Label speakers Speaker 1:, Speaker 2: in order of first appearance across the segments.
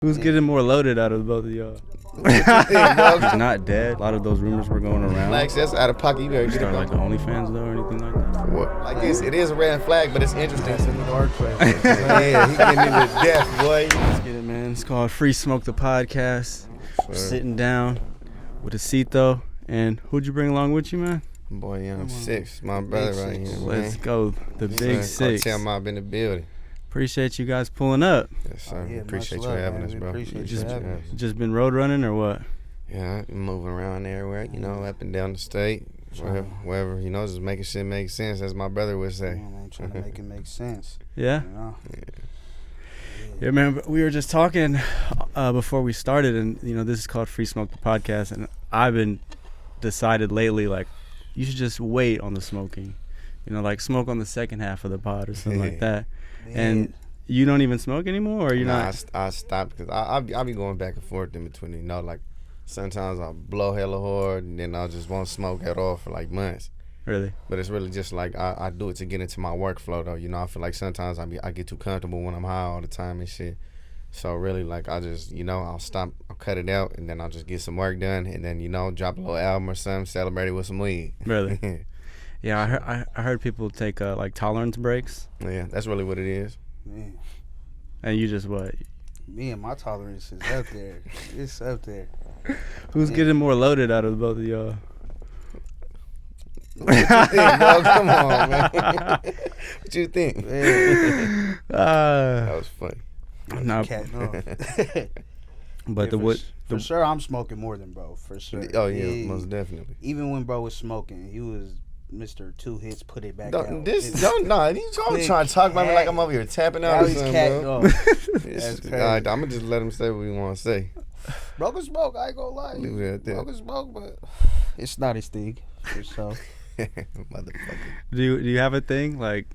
Speaker 1: Who's getting more loaded out of the both of y'all? He's not dead. A lot of those rumors were going around.
Speaker 2: Flags, that's out of pocket. You better get
Speaker 1: Start like the OnlyFans though, or anything like that.
Speaker 2: What? Like this, it is a red flag, but it's interesting.
Speaker 3: That's in the dark place.
Speaker 2: Yeah, he getting into death, boy.
Speaker 1: Let's get it, man. It's called Free Smoke the Podcast. We're sitting down with Acito, and who'd you bring along with you, man?
Speaker 2: Boy, YoungSix, my brother right here.
Speaker 1: Let's go, the Big Six.
Speaker 2: Cartel mob in the building.
Speaker 1: Appreciate you guys pulling up.
Speaker 2: Yes, sir.
Speaker 3: Yeah,
Speaker 2: Appreciate you
Speaker 3: love,
Speaker 2: having
Speaker 3: man.
Speaker 2: us, bro.
Speaker 3: Appreciate you having us.
Speaker 1: Just been road running or what?
Speaker 2: Yeah, moving around everywhere, you know, up and down the state, wherever, you know, just making shit make sense, as my brother would say.
Speaker 3: Man, I'm trying to make it make sense.
Speaker 1: Yeah?
Speaker 3: You know?
Speaker 1: Yeah, man, we were just talking before we started, and, you know, this is called Free Smoke the Podcast, and I've been decided lately, like, you should just wait on the smoking. You know, like, smoke on the second half of the pod or something like that.
Speaker 3: Man.
Speaker 1: And you don't even smoke anymore, or you're not?
Speaker 2: I stopped because I'll be going back and forth in between, you know, like, sometimes I'll blow hella hard, and then I just won't smoke at all for, like, months.
Speaker 1: Really?
Speaker 2: But it's really just like I do it to get into my workflow, though. You know, I feel like sometimes I get too comfortable when I'm high all the time and shit. So really, like, I just, you know, I'll cut it out, and then I'll just get some work done, and then, you know, drop a little album or something, celebrate it with some weed.
Speaker 1: Really? Yeah, I heard people take like tolerance breaks.
Speaker 2: Yeah, that's really what it is.
Speaker 3: Man,
Speaker 1: And you just what?
Speaker 3: me and my tolerance is up there. It's up there.
Speaker 1: Who's getting more loaded out of the both of y'all?
Speaker 2: What you think, bro? Come on, man. What you think? That was funny.
Speaker 1: No,
Speaker 3: Cat, no.
Speaker 1: but
Speaker 3: Yeah, for sure, I'm smoking more than bro. For sure.
Speaker 2: Oh yeah, most definitely.
Speaker 3: Even when bro was smoking, he was Mr. 2 hits, put it back out.
Speaker 2: Don't try to talk about me like I'm over here tapping out
Speaker 3: Now
Speaker 2: or
Speaker 3: he's
Speaker 2: something,
Speaker 3: cat,
Speaker 2: bro.
Speaker 3: no.
Speaker 2: That's
Speaker 3: crazy.
Speaker 2: All right, I'm gonna just let him say what he want to say.
Speaker 3: Bro can smoke, I ain't gonna lie.
Speaker 2: Leave it at that.
Speaker 3: Bro can smoke, but it's not his thing. For sure.
Speaker 2: Motherfucker.
Speaker 1: do you have a thing like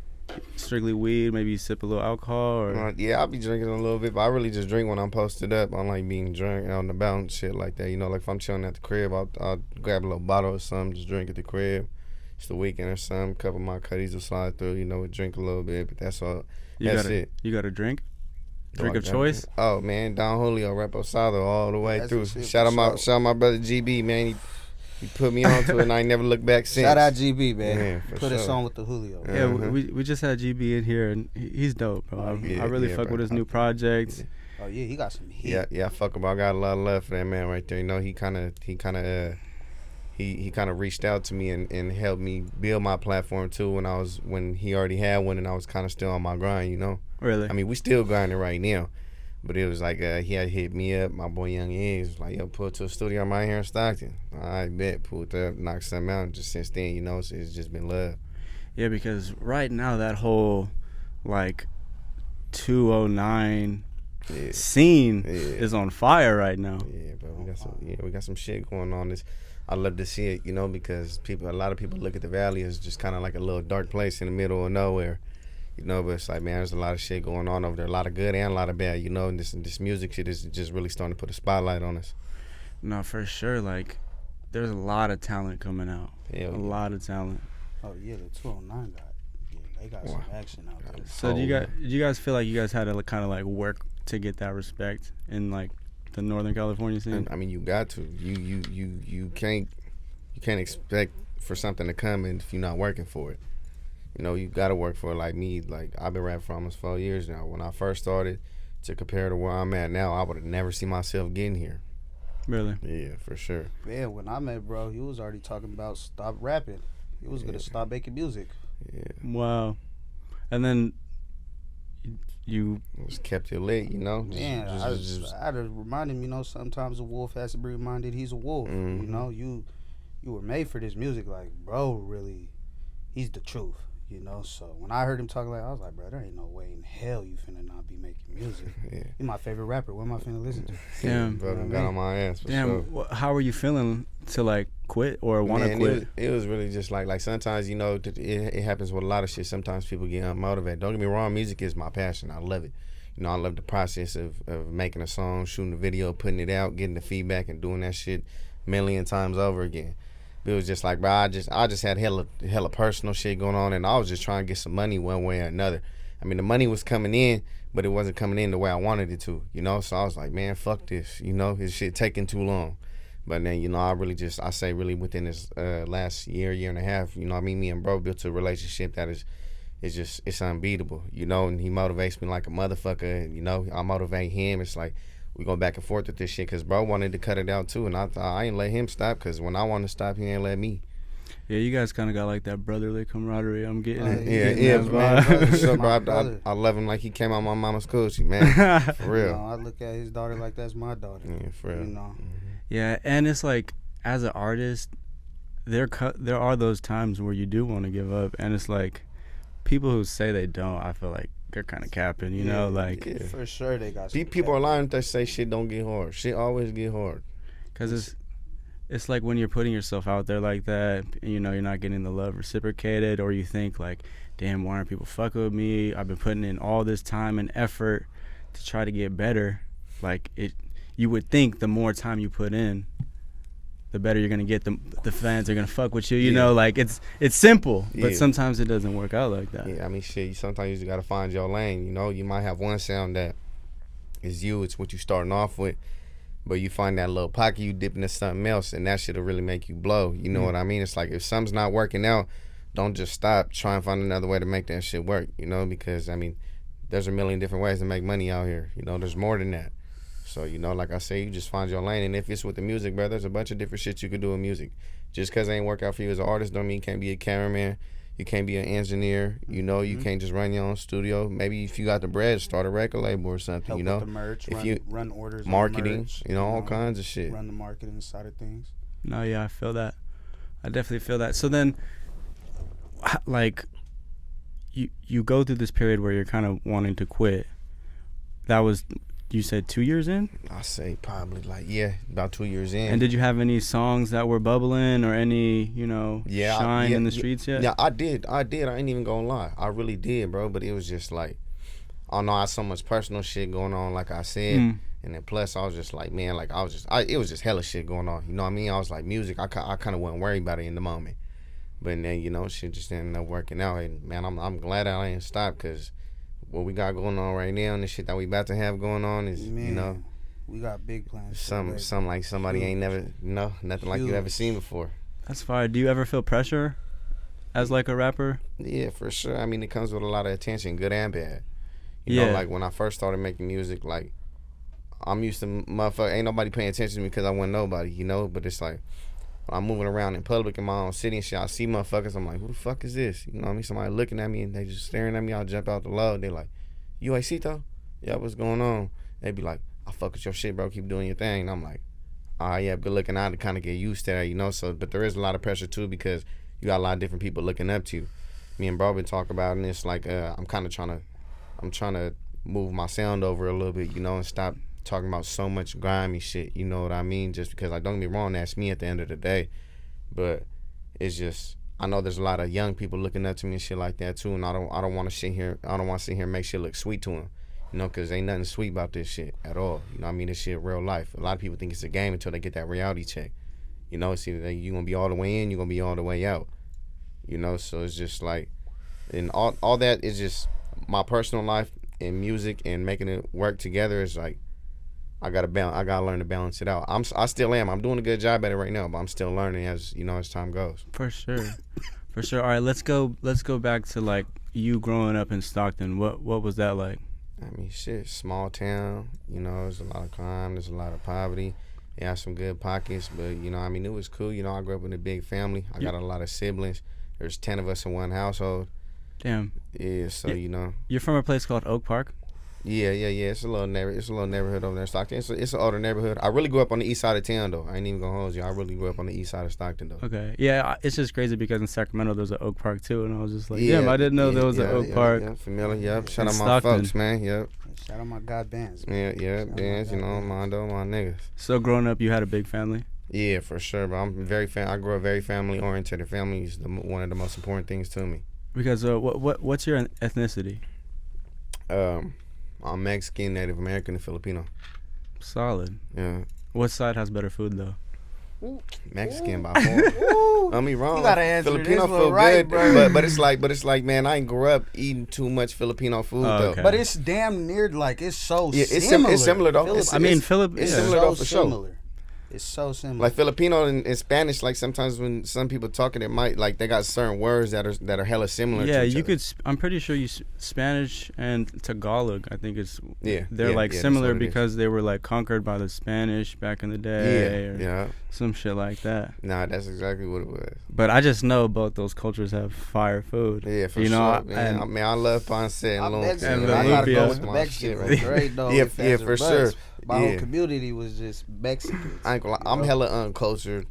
Speaker 1: strictly weed? Maybe you sip a little alcohol or?
Speaker 2: Yeah, I'll be drinking a little bit, but I really just drink when I'm posted up. I don't like being drunk out and about and shit like that. You know, like if I'm chilling at the crib, I'll grab a little bottle or something, just drink at the crib. It's the weekend or something. A couple of my cutties will slide through, you know, drink a little bit, but that's all. That's it.
Speaker 1: You got a drink?
Speaker 2: Do
Speaker 1: Drink
Speaker 2: I
Speaker 1: of
Speaker 2: got
Speaker 1: choice?
Speaker 2: it? Oh man, Don Julio, Reposado all the way
Speaker 3: That's
Speaker 2: through.
Speaker 3: what's it,
Speaker 2: Shout
Speaker 3: for sure.
Speaker 2: out my brother GB, man. He put me onto it, and I ain't never looked back since.
Speaker 3: Shout out GB, man.
Speaker 2: Yeah, for
Speaker 3: Put us
Speaker 2: sure.
Speaker 3: on with the Julio.
Speaker 1: Yeah,
Speaker 2: Uh-huh.
Speaker 1: we just had GB in here, and he's dope, bro.
Speaker 2: Yeah,
Speaker 1: I really
Speaker 2: yeah,
Speaker 1: fuck
Speaker 2: bro.
Speaker 1: with his new projects.
Speaker 3: Oh yeah, he got some heat.
Speaker 2: Yeah, fuck him. I got a lot of love for that man right there. You know, he kind of reached out to me and helped me build my platform too when he already had one and I was kind of still on my grind. You know,
Speaker 1: Really?
Speaker 2: I mean, we still grinding right now, but it was like he had hit me up. My boy YoungSix was like, yo, pull to a studio right here in Stockton. I bet, pulled up, knocked something out. And just since then, you know, so it's just been love.
Speaker 1: Yeah, because right now that whole like 209
Speaker 2: Yeah.
Speaker 1: scene
Speaker 2: Yeah.
Speaker 1: is on fire right now.
Speaker 2: Yeah, bro, we got some shit going on. I love to see it, you know, because a lot of people look at the valley as just kind of like a little dark place in the middle of nowhere, you know. But it's like, man, there's a lot of shit going on over there, a lot of good and a lot of bad, you know. And this music shit is just really starting to put a spotlight on us.
Speaker 1: No, for sure. Like, there's a lot of talent coming out.
Speaker 2: Hell
Speaker 1: A
Speaker 2: yeah.
Speaker 1: lot of talent.
Speaker 3: Oh yeah, the 209 they got some action out there.
Speaker 1: So do you guys feel like you guys had to kind of like work to get that respect in like the Northern California scene?
Speaker 2: I mean, you got to. You can't expect for something to come if you're not working for it. You know, you got to work for it. Like me, like I've been rapping for almost 4 years now. When I first started, to compare to where I'm at now, I would have never seen myself getting here.
Speaker 1: Really?
Speaker 2: Yeah, for sure.
Speaker 3: Yeah, when I met bro, he was already talking about stop rapping. He was gonna stop making music.
Speaker 2: Yeah,
Speaker 1: Wow. And then you
Speaker 2: it was kept it lit, you know.
Speaker 3: Man, I had to remind him, you know, sometimes a wolf has to be reminded he's a wolf.
Speaker 2: Mhm.
Speaker 3: You know, you were made for this music. Like, bro, really, he's the truth. You know, so when I heard him talk like, I was like, bro, there ain't no way in hell you finna not be making music.
Speaker 2: Yeah.
Speaker 3: He's my favorite rapper. What am I finna listen to?
Speaker 1: Damn.
Speaker 2: Brother
Speaker 3: You know what I
Speaker 2: got
Speaker 3: mean?
Speaker 2: on my ass for
Speaker 1: damn.
Speaker 2: sure.
Speaker 1: How were you feeling to like quit or want to
Speaker 2: Man,
Speaker 1: quit?
Speaker 2: It was really just like sometimes, you know, it happens with a lot of shit. Sometimes people get unmotivated. Don't get me wrong, music is my passion. I love it. You know, I love the process of making a song, shooting a video, putting it out, getting the feedback, and doing that shit a million times over again. It was just like, bro, I just had hella personal shit going on, and I was just trying to get some money one way or another. I mean, the money was coming in, but it wasn't coming in the way I wanted it to, you know? So I was like, man, fuck this, you know? This shit taking too long. But then, you know, I say really within this last year and a half, you know, I mean, me and bro built a relationship that is it's unbeatable, you know, and he motivates me like a motherfucker, and, you know, I motivate him. It's like we go back and forth with this shit because bro wanted to cut it out too, and I ain't let him stop because when I want to stop, he ain't let me.
Speaker 1: Yeah, you guys kind of got like that brotherly camaraderie. I'm getting it.
Speaker 2: Yeah, man. So, bro, I love him like he came out my mama's coochie, man. For real.
Speaker 3: You know, I look at his daughter like that's my daughter.
Speaker 2: Yeah, for real.
Speaker 3: You know.
Speaker 1: Yeah, and it's like as an artist, there are those times where you do want to give up, and it's like people who say they don't, I feel like they're kind of capping, you know, like
Speaker 3: for sure they got.
Speaker 2: People are lying if they say shit don't get hard. Shit always get hard.
Speaker 1: Because it's like when you're putting yourself out there like that, you know, you're not getting the love reciprocated, or you think like, damn, why aren't people fucking with me? I've been putting in all this time and effort to try to get better. Like you would think the more time you put in, the better you're gonna get. The fans are gonna fuck with you. You know, like it's simple, but sometimes it doesn't work out like that.
Speaker 2: Yeah, I mean, shit. Sometimes you just gotta find your lane. You know, you might have one sound that is you. It's what you starting off with, but you find that little pocket, you dip into something else, and that shit'll really make you blow. You know what I mean? It's like if something's not working out, don't just stop. Try and find another way to make that shit work. You know, because I mean, there's a million different ways to make money out here. You know, there's more than that. So, you know, like I say, you just find your lane. And if it's with the music, bro, there's a bunch of different shit you could do with music. Just because it ain't work out for you as an artist don't mean you can't be a cameraman. You can't be an engineer. You know, you can't just run your own studio. Maybe if you got the bread, start a record label or something,
Speaker 3: help
Speaker 2: you know.
Speaker 3: with the merch, run orders,
Speaker 2: marketing,
Speaker 3: merch,
Speaker 2: you know, all kinds of shit.
Speaker 3: Run the marketing side of things.
Speaker 1: No, yeah, I feel that. I definitely feel that. So then, like, you go through this period where you're kind of wanting to quit. That was... You said 2 years in?
Speaker 2: I say probably about 2 years in.
Speaker 1: And did you have any songs that were bubbling or any, you know, shine in the streets yet?
Speaker 2: Yeah, I did. I ain't even gonna lie. I really did, bro. But it was just like, I don't know, I had so much personal shit going on, like I said. And then plus, I was just like, man, like it was just hella shit going on. You know what I mean? I was like, music, I kind of wasn't worried about it in the moment. But then, you know, shit just ended up working out. And man, I'm glad I didn't stop because what we got going on right now and the shit that we about to have going on is, you know,
Speaker 3: we got big plans.
Speaker 2: Something like somebody ain't never, nothing like you ever seen before.
Speaker 1: That's fire. Do you ever feel pressure as like a rapper?
Speaker 2: Yeah, for sure. I mean, it comes with a lot of attention, good and bad. You know, like when I first started making music, like I'm used to motherfucker, ain't nobody paying attention to me because I wasn't nobody, you know. But it's like when I'm moving around in public in my own city and shit, I see motherfuckers, I'm like, who the fuck is this? You know what I mean? Somebody looking at me and they just staring at me. I'll jump out the load. They like, you Acito? Yeah, what's going on? They be like, I fuck with your shit, bro. Keep doing your thing. And I'm like, yeah, good looking. I had to kind of get used to that, you know. So, but there is a lot of pressure too because you got a lot of different people looking up to you. Me and bro been talking about it, and it's like I'm trying to move my sound over a little bit, you know, and stop talking about so much grimy shit, you know what I mean? Just because, like, don't get me wrong, that's me at the end of the day, but it's just, I know there's a lot of young people looking up to me and shit like that too, and I don't want to sit here and make shit look sweet to them, you know, because ain't nothing sweet about this shit at all, you know what I mean? This shit real life. A lot of people think it's a game until they get that reality check, you know. It's either you gonna be all the way in, you gonna be all the way out, you know. So it's just like, and all that is just my personal life and music and making it work together is like, I gotta learn to balance it out. I still am. I'm doing a good job at it right now, but I'm still learning as, you know, as time goes.
Speaker 1: For sure. All right, let's go back to like you growing up in Stockton. What was that like?
Speaker 2: I mean, shit, small town. You know, there's a lot of crime. There's a lot of poverty. It has some good pockets, but you know, I mean, it was cool. You know, I grew up in a big family. I got a lot of siblings. There's 10 of us in one household.
Speaker 1: Damn.
Speaker 2: Yeah. So you know.
Speaker 1: You're from a place called Oak Park.
Speaker 2: Yeah. It's a little neighborhood over there in Stockton. It's an older neighborhood. I really grew up on the east side of town, though. I ain't even gonna hold you. I really grew up on the east side of Stockton, though.
Speaker 1: Okay. Yeah, it's just crazy because in Sacramento there's an Oak Park too, and I was just like, damn, I didn't know there was an Oak Park.
Speaker 2: Yeah, familiar. Yep. Shout out my
Speaker 1: Stockton.
Speaker 2: folks, man. Yep.
Speaker 3: Shout out my god bands.
Speaker 2: Yeah, bands. You know, Mondo, my niggas.
Speaker 1: So growing up, you had a big family.
Speaker 2: Yeah, for sure. But I grew up very family oriented. The family is one of the most important things to me.
Speaker 1: Because what's your ethnicity?
Speaker 2: I'm Mexican, Native American, and Filipino.
Speaker 1: Solid.
Speaker 2: Yeah.
Speaker 1: What side has better food though?
Speaker 2: Mexican by far. I mean, wrong.
Speaker 3: You gotta answer
Speaker 2: Filipino
Speaker 3: this one
Speaker 2: food
Speaker 3: right,
Speaker 2: good,
Speaker 3: bro.
Speaker 2: but it's like, man, I ain't grew up eating too much Filipino food though.
Speaker 1: okay.
Speaker 3: But it's damn near like it's so
Speaker 2: Yeah,
Speaker 3: similar.
Speaker 2: it's similar though.
Speaker 3: Philip-
Speaker 1: I mean,
Speaker 2: it's
Speaker 1: yeah.
Speaker 2: similar though for sure.
Speaker 3: similar. It's so similar.
Speaker 2: Like Filipino and Spanish, like sometimes when some people talking, it might like they got certain words that are hella similar.
Speaker 1: Yeah,
Speaker 2: to each
Speaker 1: you
Speaker 2: other.
Speaker 1: could. I'm pretty sure Spanish and Tagalog. I think it's.
Speaker 2: Yeah,
Speaker 1: they're
Speaker 2: yeah,
Speaker 1: like
Speaker 2: yeah, that's
Speaker 1: similar
Speaker 2: what it is.
Speaker 1: because they were like conquered by the Spanish back in the day. or
Speaker 2: Yeah.
Speaker 1: Some shit like that.
Speaker 2: Nah, that's exactly what it was.
Speaker 1: But I just know both those cultures have fire food.
Speaker 2: Yeah, for
Speaker 1: you
Speaker 2: sure.
Speaker 1: know,
Speaker 2: man.
Speaker 1: and
Speaker 2: I love pancit and
Speaker 3: I'm
Speaker 2: lump.
Speaker 3: Mexican.
Speaker 1: and
Speaker 3: I gotta
Speaker 1: lumpia.
Speaker 3: go with the
Speaker 2: My
Speaker 3: Mexican.
Speaker 2: shit,
Speaker 3: Right
Speaker 2: right?
Speaker 3: great though.
Speaker 2: Yeah,
Speaker 3: if
Speaker 2: yeah,
Speaker 3: that's
Speaker 2: for
Speaker 3: a
Speaker 2: sure.
Speaker 3: bus. My whole
Speaker 2: Yeah.
Speaker 3: community was just Mexicans.
Speaker 2: I ain't gonna lie,
Speaker 3: you
Speaker 2: I'm
Speaker 3: know?
Speaker 2: hella uncultured.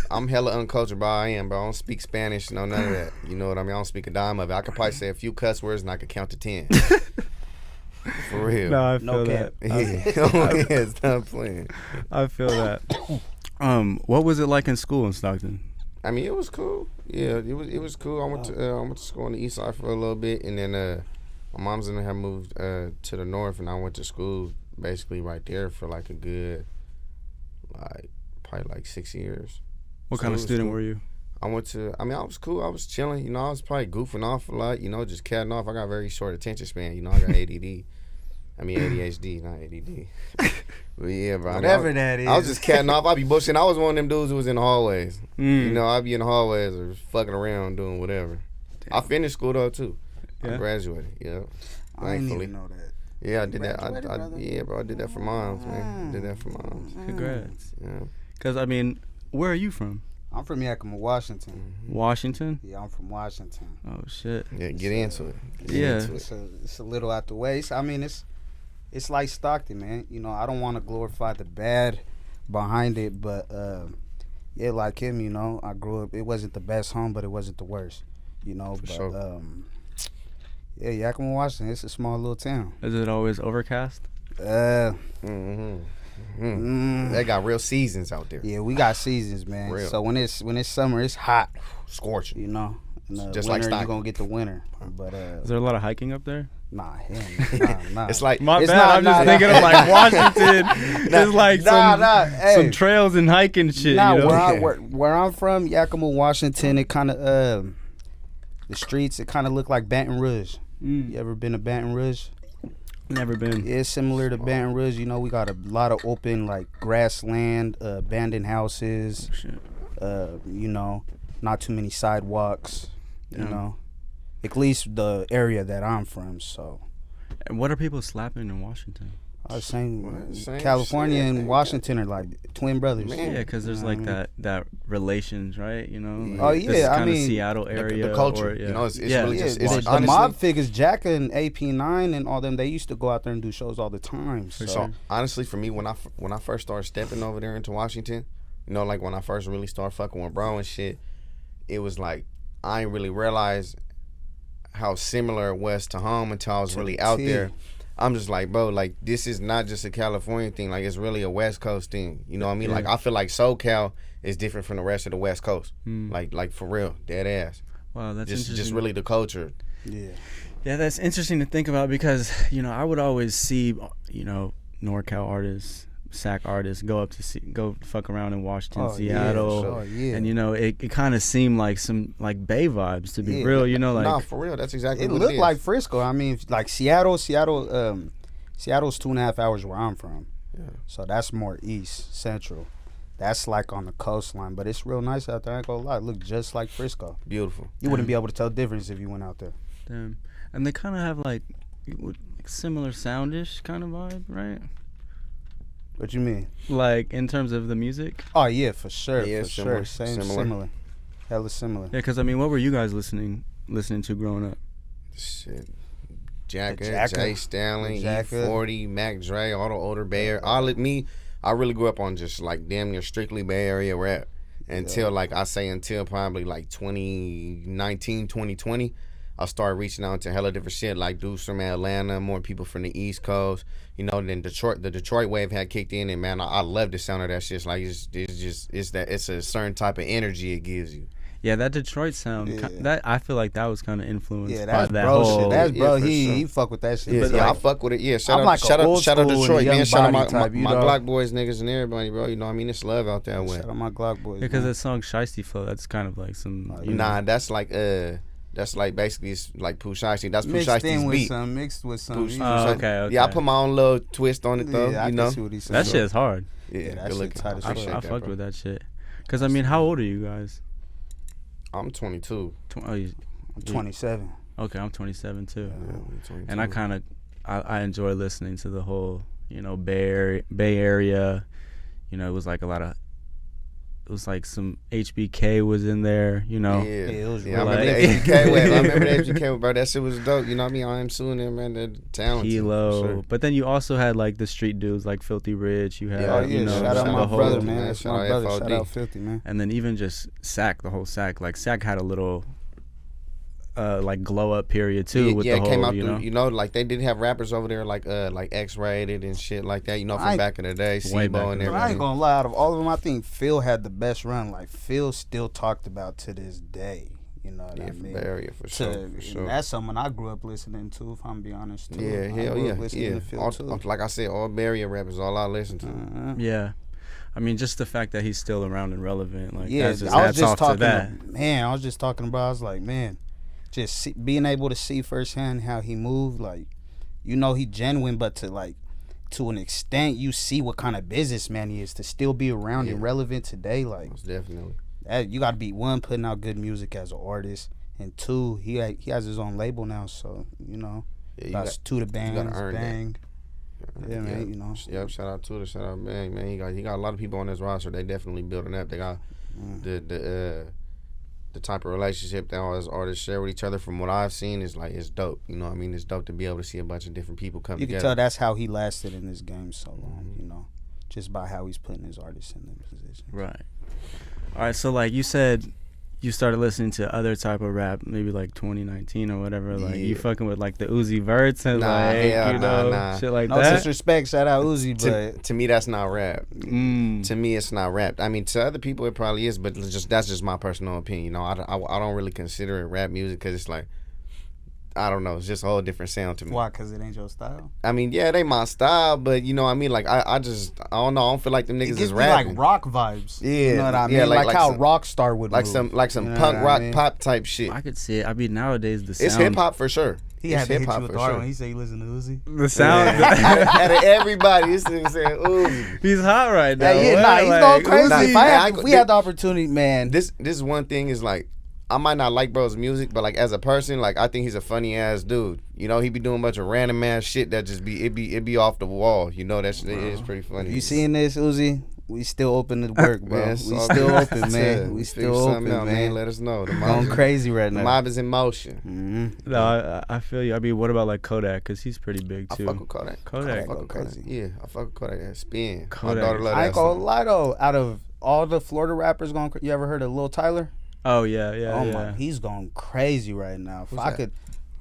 Speaker 2: I'm hella uncultured, bro. I am, bro. I don't speak Spanish, no none of that. You know what I mean? I don't speak a dime of it. I could probably say a few cuss words and I could count to 10. For real.
Speaker 1: No, I
Speaker 3: No
Speaker 1: feel
Speaker 3: cap.
Speaker 2: Yeah. Yeah, stop playing.
Speaker 1: I feel that. What was it like in school in Stockton?
Speaker 2: I mean, it was cool. Yeah, it was cool. I went to school on the east side for a little bit, and then my mom's and I had moved to the north, and I went to school basically right there for like a good, probably like 6 years.
Speaker 1: What
Speaker 2: So
Speaker 1: kind
Speaker 2: it
Speaker 1: of
Speaker 2: was
Speaker 1: student
Speaker 2: cool.
Speaker 1: were you?
Speaker 2: I was cool. I was chilling. You know, I was probably goofing off a lot. You know, just catting off. I got very short attention span. You know, I got ADD. I mean ADHD, not ADD. But yeah, bro.
Speaker 3: Whatever that is.
Speaker 2: I was just catting off. I be bullshitting. I was one of them dudes who was in the hallways. You know, I'd be in the hallways or fucking around doing whatever. I finished school though too.
Speaker 1: Yeah?
Speaker 2: I graduated. Yeah.
Speaker 3: I didn't
Speaker 2: Thankfully.
Speaker 3: even know that.
Speaker 2: Yeah, I did that.
Speaker 3: Graduated, brother?
Speaker 2: Yeah, bro. I did that for moms, man. I did that for moms.
Speaker 1: Congrats.
Speaker 2: Yeah.
Speaker 1: Because I mean, where are you from?
Speaker 3: I'm from Yakima, Washington.
Speaker 1: Washington?
Speaker 3: Yeah, I'm from Washington.
Speaker 1: Oh shit.
Speaker 2: Yeah, get into it. Get
Speaker 1: Yeah.
Speaker 2: into it.
Speaker 3: It's a little out the way. It's like Stockton, man. You know, I don't want to glorify the bad behind it, but yeah, like him, you know, I grew up. It wasn't the best home, but it wasn't the worst. You know,
Speaker 2: For
Speaker 3: but
Speaker 2: sure.
Speaker 3: yeah, Yakima, Washington. It's a small little town.
Speaker 1: Is it always overcast?
Speaker 2: They got real seasons out there.
Speaker 3: Yeah, we got seasons, man.
Speaker 2: Real.
Speaker 3: So when it's summer, it's hot.
Speaker 2: Scorching.
Speaker 3: You know, in the
Speaker 2: Just like
Speaker 3: winter,
Speaker 2: Stockton.
Speaker 3: you're gonna get the winter. But
Speaker 1: Is there a lot of hiking up there?
Speaker 3: nah, nah.
Speaker 2: It's like
Speaker 1: My
Speaker 3: It's
Speaker 1: bad.
Speaker 3: not-
Speaker 1: I'm just
Speaker 3: nah,
Speaker 1: thinking
Speaker 3: nah.
Speaker 1: of like Washington. There's like
Speaker 3: Hey.
Speaker 1: some trails and hiking shit.
Speaker 3: Nah,
Speaker 1: you know?
Speaker 3: where I'm from, Yakima, Washington, it kind of the streets. It kind of look like Baton Rouge. You ever been to Baton Rouge?
Speaker 1: Never been.
Speaker 3: Yeah, it's similar to Baton Rouge. You know, we got a lot of open like grassland, abandoned houses.
Speaker 1: Shit.
Speaker 3: You know, not too many sidewalks. You
Speaker 1: Yeah.
Speaker 3: know, at least the area that I'm from. So
Speaker 1: And what are people slapping in Washington?
Speaker 3: I was saying,
Speaker 2: Same
Speaker 3: California
Speaker 2: shit.
Speaker 3: and Washington are like twin brothers.
Speaker 2: Man.
Speaker 1: Yeah, because there's like that relations, right? You know.
Speaker 3: Oh,
Speaker 1: Like,
Speaker 3: yeah,
Speaker 1: this
Speaker 3: I
Speaker 1: kind of
Speaker 3: mean,
Speaker 1: Seattle area.
Speaker 2: the culture,
Speaker 1: or, yeah.
Speaker 2: you know, it's
Speaker 1: yeah.
Speaker 2: really
Speaker 3: Yeah,
Speaker 2: just-
Speaker 3: the,
Speaker 2: it's
Speaker 3: the
Speaker 2: honestly-
Speaker 3: mob figures, Jack and AP9 and all them, they used to go out there and do shows all the time. So,
Speaker 2: So honestly, for me, when I first started stepping over there into Washington, you know, like when I first really started fucking with bro and shit, it was like I ain't really realized how similar it was to home until I was really out
Speaker 3: T.
Speaker 2: there. I'm just like, bro, like this is not just a California thing. Like it's really a West Coast thing. You know what I mean?
Speaker 1: Yeah.
Speaker 2: Like I feel like SoCal is different from the rest of the West Coast.
Speaker 1: Mm.
Speaker 2: Like for real, dead ass.
Speaker 1: Wow, that's interesting.
Speaker 2: Just really the culture.
Speaker 3: yeah.
Speaker 1: Yeah, that's interesting to think about because, you know, I would always see, you know, NorCal artists, SAC artists go fuck around in Washington,
Speaker 3: Oh,
Speaker 1: Seattle.
Speaker 3: Yeah, sure, yeah.
Speaker 1: And, you know, it kind of seemed like some, like, Bay vibes, to be
Speaker 3: Yeah.
Speaker 1: real, you know, like.
Speaker 2: Nah, for real, that's exactly
Speaker 3: It
Speaker 2: what
Speaker 3: looked
Speaker 2: it is.
Speaker 3: like Frisco. I mean, like Seattle's 2.5 hours where I'm from.
Speaker 2: Yeah.
Speaker 3: So that's more east, central. That's like on the coastline, but it's real nice out there. I ain't gonna lie, it look just like Frisco.
Speaker 2: Beautiful.
Speaker 3: You wouldn't be able to tell the difference if you went out there.
Speaker 1: Damn. And they kind of have, like similar soundish kind of vibe, right?
Speaker 3: What you mean?
Speaker 1: Like, in terms of the music?
Speaker 3: Oh yeah, for sure,
Speaker 2: Yeah,
Speaker 3: for
Speaker 2: similar,
Speaker 3: sure. Same,
Speaker 2: similar.
Speaker 3: similar. Hella similar.
Speaker 1: Yeah, because, I mean, what were you guys listening to growing up?
Speaker 2: Shit. Jacka,
Speaker 3: Jacka.
Speaker 2: Jay Stanley,
Speaker 3: Jacka.
Speaker 2: E40, Mac Dre, all the older Bay Area. I really grew up on just like damn near strictly Bay Area rap until until probably like 2019, 2020. I started reaching out to hella different shit like dudes from Atlanta, more people from the East Coast. You know, then the Detroit wave had kicked in, and man, I love the sound of that shit. It's like it's a certain type of energy it gives you.
Speaker 1: Yeah, that Detroit sound.
Speaker 3: Yeah.
Speaker 1: That I feel like that was kind of influenced
Speaker 3: Yeah,
Speaker 1: by
Speaker 3: that's
Speaker 1: that
Speaker 3: bro
Speaker 1: whole.
Speaker 3: shit. That's bro.
Speaker 2: for
Speaker 3: He
Speaker 2: sure.
Speaker 3: he fuck with that shit.
Speaker 2: Yeah,
Speaker 3: But
Speaker 2: yeah, I
Speaker 3: like,
Speaker 2: fuck with it. Yeah,
Speaker 3: I'm
Speaker 2: shout
Speaker 3: like
Speaker 2: out
Speaker 3: a old
Speaker 2: to
Speaker 3: school and
Speaker 2: Detroit,
Speaker 3: a young
Speaker 2: man. Shout out
Speaker 3: body type, you
Speaker 2: my
Speaker 3: know?
Speaker 2: Glock boys niggas and everybody, bro. You know, what I mean, it's love out that way.
Speaker 3: shout out my Glock boys.
Speaker 1: Because
Speaker 3: man.
Speaker 1: that song Shiesty Flow, that's kind of like some.
Speaker 3: Oh,
Speaker 1: you know,
Speaker 2: Nah, that's like basically it's like Pooh Shiesty. That's Pooh
Speaker 3: mixed
Speaker 2: Shiesty's
Speaker 3: in with
Speaker 2: beat.
Speaker 3: some, mixed with some.
Speaker 2: Pooh
Speaker 3: you
Speaker 2: Shiesty.
Speaker 3: know.
Speaker 1: okay.
Speaker 2: Yeah, I put my own little twist on it though.
Speaker 3: Yeah, I
Speaker 2: you
Speaker 3: can
Speaker 2: know,
Speaker 3: see what he's
Speaker 1: That
Speaker 3: saying.
Speaker 1: shit's hard.
Speaker 3: Yeah, that
Speaker 2: good
Speaker 3: shit's
Speaker 2: looking.
Speaker 3: tight as
Speaker 2: I
Speaker 3: fuck.
Speaker 2: appreciate
Speaker 1: I
Speaker 2: that,
Speaker 1: fucked
Speaker 2: bro.
Speaker 1: with that shit. Cause I mean, how old are you guys?
Speaker 2: I'm 22.
Speaker 1: Oh,
Speaker 3: I'm 27.
Speaker 1: okay, I'm 27 too.
Speaker 2: Yeah, I'm 22.
Speaker 1: And I kind of, I enjoy listening to the whole, Bay Area. It was like a lot of, it was like some HBK was in there.
Speaker 2: Yeah,
Speaker 3: it was
Speaker 2: I
Speaker 1: real
Speaker 2: remember
Speaker 1: life.
Speaker 2: the HBK wave. I remember the HBK wave, bro. That shit was dope. You know what I mean? I am suing them, man. They're talented.
Speaker 1: Kilo.
Speaker 2: for sure.
Speaker 1: But then you also had like the street dudes like Filthy Rich. You had,
Speaker 2: Yeah,
Speaker 3: Oh yeah,
Speaker 1: the
Speaker 3: shout out my
Speaker 1: whole-
Speaker 3: brother,
Speaker 2: man.
Speaker 3: man. That's
Speaker 2: Shout
Speaker 3: my
Speaker 2: out
Speaker 3: brother.
Speaker 2: FOD.
Speaker 3: Shout out 50, man.
Speaker 1: And then even just Sack, the whole Sack. Like Sack had a little, like glow up period too with
Speaker 2: yeah,
Speaker 1: the
Speaker 2: it
Speaker 1: whole,
Speaker 2: came out like they did have rappers over there like X-Rated and shit like that. From
Speaker 3: I-
Speaker 2: back in the day,
Speaker 1: Way back
Speaker 2: Sibo
Speaker 1: in
Speaker 2: and
Speaker 1: the
Speaker 3: But I ain't
Speaker 2: everything.
Speaker 3: gonna lie, out of all of them, I think Phil had the best run. Like Phil still talked about to this day. You know what
Speaker 2: Yeah,
Speaker 3: I
Speaker 2: from
Speaker 3: mean?
Speaker 2: Bay Area for sure.
Speaker 3: And
Speaker 2: For sure.
Speaker 3: that's someone I grew up listening to, if I'm being honest. Too.
Speaker 2: Yeah,
Speaker 3: I
Speaker 2: hell
Speaker 3: grew
Speaker 2: yeah,
Speaker 3: up listening
Speaker 2: yeah.
Speaker 3: to Phil
Speaker 2: All,
Speaker 3: too.
Speaker 2: like I said, all Bay Area rappers, all I listen to.
Speaker 1: Yeah. I mean, just the fact that he's still around and relevant. Like,
Speaker 3: Yeah,
Speaker 1: that's just,
Speaker 3: I was
Speaker 1: hats
Speaker 3: just
Speaker 1: off
Speaker 3: talking.
Speaker 1: to that.
Speaker 3: Man, I was just talking about. I was like, man, being able to see firsthand how he moved. Like, he genuine, but to an extent, you see what kind of businessman he is to still be around and relevant today. Like,
Speaker 2: Most definitely.
Speaker 3: you got to be one, putting out good music as an artist, and two, he has his own label now. So
Speaker 2: Yeah, you
Speaker 3: that's
Speaker 2: got,
Speaker 3: two the bands,
Speaker 2: earn that.
Speaker 3: bang. Yeah, man.
Speaker 2: Yep, shout out to the shout out man. He got a lot of people on his roster. They definitely building up. They got the type of relationship that all his artists share with each other. From what I've seen, is like it's dope. You know what I mean? It's dope to be able to see a bunch of different people come
Speaker 3: You can
Speaker 2: together.
Speaker 3: tell that's how he lasted in this game so long. Just by how he's putting his artists in the position.
Speaker 1: Right. All right. So, like you said, you started listening to other type of rap, maybe like 2019 or whatever. Like you
Speaker 2: Yeah.
Speaker 1: fucking with like the Uzi Verts and
Speaker 2: Nah, hell nah.
Speaker 1: shit like
Speaker 3: No
Speaker 1: that.
Speaker 3: disrespect, shout out Uzi, but
Speaker 2: To me, that's not rap.
Speaker 1: Mm.
Speaker 2: To me, it's not rap. I mean, to other people, it probably is, but that's just my personal opinion. I don't really consider it rap music because it's like, I don't know, it's just a whole different sound to me.
Speaker 3: why? Because it ain't your style.
Speaker 2: I mean, yeah, they my style, but you know what I mean? Like, I don't know. I don't feel like them
Speaker 3: It
Speaker 2: niggas
Speaker 3: gives
Speaker 2: is
Speaker 3: me
Speaker 2: rapping.
Speaker 3: like rock vibes.
Speaker 2: Yeah,
Speaker 3: You know what I mean?
Speaker 2: yeah,
Speaker 3: like
Speaker 2: like
Speaker 3: how
Speaker 2: some-
Speaker 3: Rockstar would
Speaker 2: like
Speaker 3: move.
Speaker 2: some
Speaker 3: You know
Speaker 2: punk
Speaker 3: what
Speaker 2: rock
Speaker 3: I mean?
Speaker 2: pop type shit.
Speaker 1: I could see it. I mean, nowadays the sound.
Speaker 2: It's hip hop for sure.
Speaker 3: He
Speaker 2: It's
Speaker 3: had to hit you
Speaker 2: hip-hop
Speaker 3: with
Speaker 2: for
Speaker 3: the hard
Speaker 2: sure.
Speaker 3: one. He said he listened to Uzi.
Speaker 1: The sound.
Speaker 2: Out of everybody, this nigga said, ooh.
Speaker 1: He's hot right now.
Speaker 3: Yeah,
Speaker 1: What?
Speaker 3: nah, he's
Speaker 1: Like,
Speaker 3: going crazy.
Speaker 2: Uzi-
Speaker 3: If
Speaker 2: Nah,
Speaker 3: we had the opportunity, man.
Speaker 2: This one thing is like, I might not like bro's music, but like as a person, like I think he's a funny ass dude. You know, he be doing a bunch of random ass shit that just it be off the wall. You know, that shit is pretty funny.
Speaker 3: You seeing this, Uzi? We still open to work, bro.
Speaker 2: Man,
Speaker 3: We
Speaker 2: it's all
Speaker 3: still
Speaker 2: good.
Speaker 3: open, man. We
Speaker 2: Figure
Speaker 3: still
Speaker 2: something
Speaker 3: open,
Speaker 2: out,
Speaker 3: man.
Speaker 2: Let us know. The
Speaker 3: Going
Speaker 2: mob,
Speaker 3: crazy right
Speaker 2: the
Speaker 3: now.
Speaker 2: mob is in motion.
Speaker 3: Mm-hmm.
Speaker 1: No, I feel you. I mean, what about like Kodak? Because he's pretty big
Speaker 2: I
Speaker 1: too.
Speaker 2: fuck with Kodak.
Speaker 1: Kodak.
Speaker 2: I fuck with Kodak.
Speaker 3: crazy.
Speaker 2: Yeah, I fuck with Kodak. That spin.
Speaker 1: Kodak.
Speaker 2: My daughter love
Speaker 3: I
Speaker 2: that
Speaker 3: ain't gonna
Speaker 2: song.
Speaker 3: lie though. Out of all the Florida rappers going, you ever heard of Lil Tyler?
Speaker 1: Oh yeah, yeah,
Speaker 3: Oh
Speaker 1: yeah.
Speaker 3: my, he's going crazy right now. If
Speaker 2: Who's
Speaker 3: I
Speaker 2: that?
Speaker 3: could,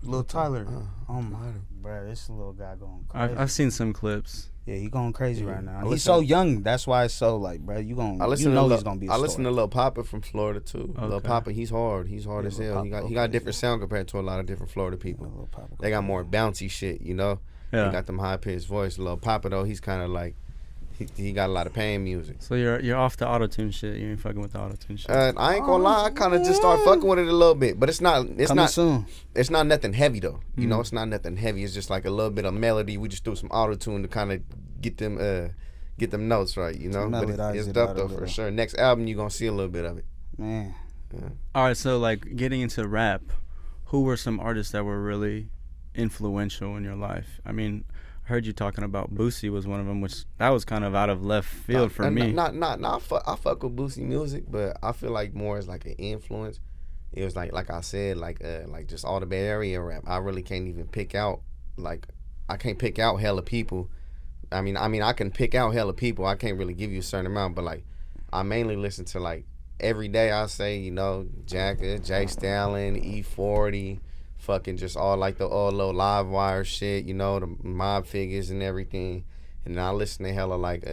Speaker 3: Lil Tyler. Oh my, bro, this little guy going crazy.
Speaker 1: I've seen some clips.
Speaker 3: Yeah, he going crazy
Speaker 2: Yeah.
Speaker 3: right now.
Speaker 2: I
Speaker 3: He's
Speaker 2: listen-
Speaker 3: so young. That's why it's so like, bro, you
Speaker 2: I listen
Speaker 3: know
Speaker 2: to
Speaker 3: he's gonna be.
Speaker 2: I listen to Lil Papa from Florida too. Lil
Speaker 1: Okay.
Speaker 2: Papa, he's hard. He's hard
Speaker 3: Yeah,
Speaker 2: as
Speaker 3: Lil
Speaker 2: hell. He
Speaker 3: Papa,
Speaker 2: got a
Speaker 3: okay.
Speaker 2: different sound compared to a lot of different Florida people. They got more bouncy shit, you know.
Speaker 1: Yeah.
Speaker 2: He got them high pitched voice. Lil Papa though, he's kind of like he got a lot of pain music.
Speaker 1: So you're off the auto-tune shit. You ain't fucking with the auto-tune shit.
Speaker 2: I ain't gonna lie, I kind of just started fucking with it a little bit, but it's
Speaker 3: Coming
Speaker 2: not
Speaker 3: soon.
Speaker 2: it's not nothing heavy though. You know, it's not nothing heavy. It's just like a little bit of melody. We just threw some auto tune to kind of get them notes right. You know, but
Speaker 3: melodize
Speaker 2: it's
Speaker 3: it
Speaker 2: dope
Speaker 3: out a
Speaker 2: though for
Speaker 3: little.
Speaker 2: sure. Next album, you gonna see a little bit of it.
Speaker 3: Man,
Speaker 1: All right, so like getting into rap, who were some artists that were really influential in your life? I mean, I heard you talking about Boosie was one of them, which that was kind of out of left field for me.
Speaker 2: Not. I fuck with Boosie music, but I feel like more as like an influence. It was like I said, like just all the Bay Area rap. I really can't even pick out I can't pick out hella people. I mean I can pick out hella people. I can't really give you a certain amount, but like I mainly listen to like every day. I say, you know, Jacka, Jay Stalin, E40, fucking just all like the all low live wire shit, you know, the mob figures and everything. And then I listen to hella like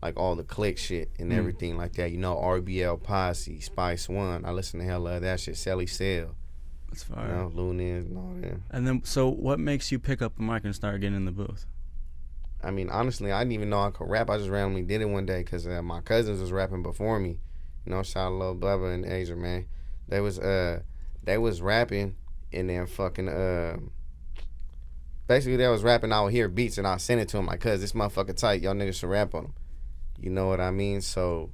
Speaker 2: like all the click shit and everything like that. You know, RBL Posse, Spice One. I listen to hella of that shit. Sally Sale.
Speaker 1: That's fire.
Speaker 2: You know, Lunez and all that.
Speaker 1: And then, so what makes you pick up a mic and start getting in the booth?
Speaker 2: I mean, honestly, I didn't even know I could rap. I just randomly did it one day because my cousins was rapping before me. You know, shout out Lil Bubba and Asia, man. They was rapping and then fucking basically they was rapping. I would hear beats and I send it to them like, cuz this motherfucker tight. Y'all niggas should rap on them. You know what I mean? So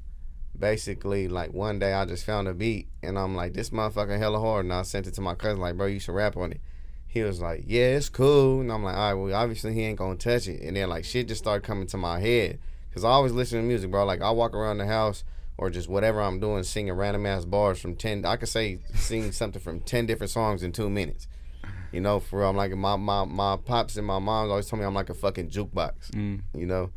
Speaker 2: basically, like one day I just found a beat and I'm like, this motherfucker hella hard. And I sent it to my cousin like, bro, you should rap on it. He was like, yeah, it's cool. And I'm like, all right, well, obviously he ain't gonna touch it. And then like shit just started coming to my head. Cause I always listen to music, bro. Like I walk around the house or just whatever I'm doing, singing random ass bars from 10, I could sing something from 10 different songs in 2 minutes. You know, for real, I'm like, my pops and my mom always told me I'm like a fucking jukebox, you know?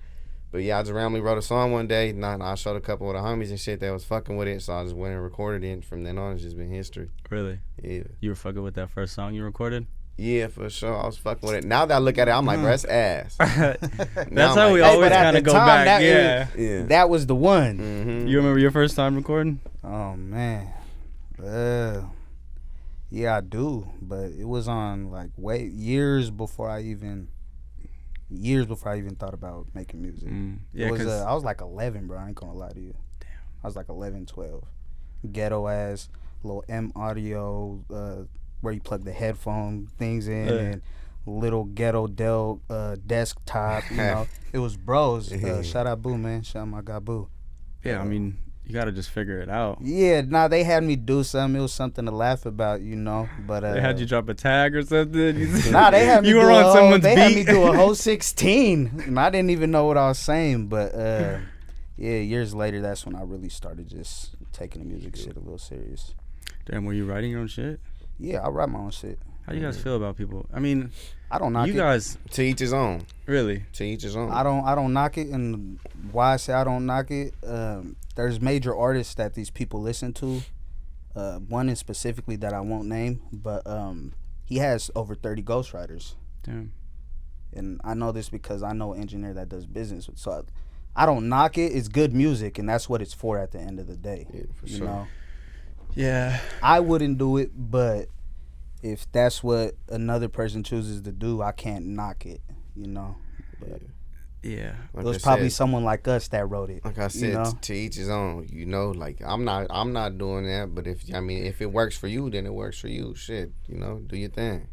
Speaker 2: But yeah, I just randomly wrote a song one day, and I showed a couple of the homies and shit that was fucking with it, so I just went and recorded it, and from then on, it's just been history.
Speaker 1: Really?
Speaker 2: Yeah.
Speaker 1: You were fucking with that first song you recorded?
Speaker 2: Yeah, for sure. I was fucking with it. Now that I look at it, I'm like, bro, that's ass.
Speaker 1: That's how we always kind of go back. Yeah.
Speaker 3: That was the one.
Speaker 2: Mm-hmm.
Speaker 1: You remember your first time recording?
Speaker 3: Oh, man. Yeah, I do. But it was on, like, years before I even thought about making music.
Speaker 1: Yeah,
Speaker 3: it was, I was like 11, bro. I ain't gonna lie to you.
Speaker 1: Damn.
Speaker 3: I was like 11, 12. Ghetto ass, little M audio, where you plug the headphone things in, and little ghetto Dell desktop. You know, it was bros. Shout out Boo, man. Shout out my guy Boo.
Speaker 1: Yeah, I mean, you gotta just figure it out.
Speaker 3: Yeah, they had me do something. It was something to laugh about, you know. But
Speaker 1: they had you drop a tag or something.
Speaker 3: They had me
Speaker 1: you were on someone's beat.
Speaker 3: They had me do a whole 16, and I didn't even know what I was saying. But yeah, years later, that's when I really started just taking the music shit a little serious.
Speaker 1: Damn, were you writing your own shit?
Speaker 3: Yeah, I write my own shit.
Speaker 1: How do you guys feel about people? I mean,
Speaker 3: I don't knock
Speaker 1: you
Speaker 3: it.
Speaker 1: guys
Speaker 2: To each his own.
Speaker 1: really.
Speaker 2: To each his own.
Speaker 3: I don't knock it, and why I say I don't knock it, there's major artists that these people listen to. One in specifically that I won't name, but he has over 30 ghostwriters.
Speaker 1: Damn.
Speaker 3: And I know this because I know an engineer that does business with. So I don't knock it. It's good music, and that's what it's for at the end of the day.
Speaker 2: Yeah, for
Speaker 3: you
Speaker 2: sure.
Speaker 3: know,
Speaker 1: Yeah.
Speaker 3: I wouldn't do it, but if that's what another person chooses to do, I can't knock it. You know. But
Speaker 1: Yeah.
Speaker 2: Like
Speaker 3: it was
Speaker 2: I
Speaker 3: probably
Speaker 2: said,
Speaker 3: someone like us that wrote it.
Speaker 2: like I said,
Speaker 3: you know?
Speaker 2: to each his own. You know, like I'm not doing that. But if it works for you, then it works for you. Shit, you know, do your thing.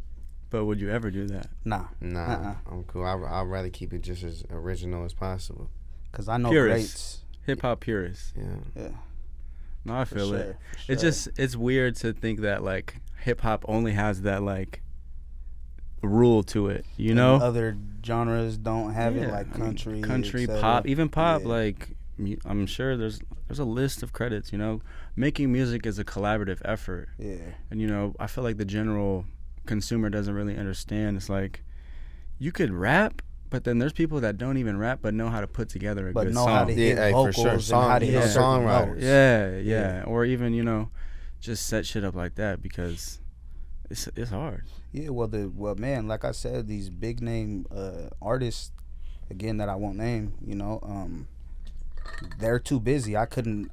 Speaker 1: But would you ever do that?
Speaker 3: Nah.
Speaker 2: Nah, I'm cool. I'd rather keep it just as original as possible.
Speaker 3: Cause I know
Speaker 1: Purists.
Speaker 3: greats.
Speaker 1: Hip hop purists.
Speaker 2: Yeah.
Speaker 3: Yeah.
Speaker 1: No, I feel it.
Speaker 3: For
Speaker 1: It's
Speaker 3: sure.
Speaker 1: just, it's weird to think that like hip hop only has that like rule to it, you know?
Speaker 3: Other genres don't have it,
Speaker 1: Yeah,
Speaker 3: like
Speaker 1: I mean,
Speaker 3: country,
Speaker 1: country,
Speaker 3: et cetera.
Speaker 1: pop, even pop.
Speaker 3: Yeah.
Speaker 1: Like I'm sure there's a list of credits. You know, making music is a collaborative effort,
Speaker 3: Yeah.
Speaker 1: and you know, I feel like the general consumer doesn't really understand. It's like you could rap, but then there's people that don't even rap but know how to put together a
Speaker 3: But
Speaker 1: good
Speaker 3: know
Speaker 1: song.
Speaker 3: how to hit
Speaker 2: Yeah, hey, for
Speaker 3: vocals
Speaker 2: sure.
Speaker 3: and how to hit
Speaker 1: Yeah.
Speaker 3: certain
Speaker 2: Songwriters.
Speaker 3: notes.
Speaker 1: Yeah, or even, you know, just set shit up like that because it's hard.
Speaker 3: Yeah, well, man, like I said, these big name artists, again that I won't name, you know, they're too busy. I couldn't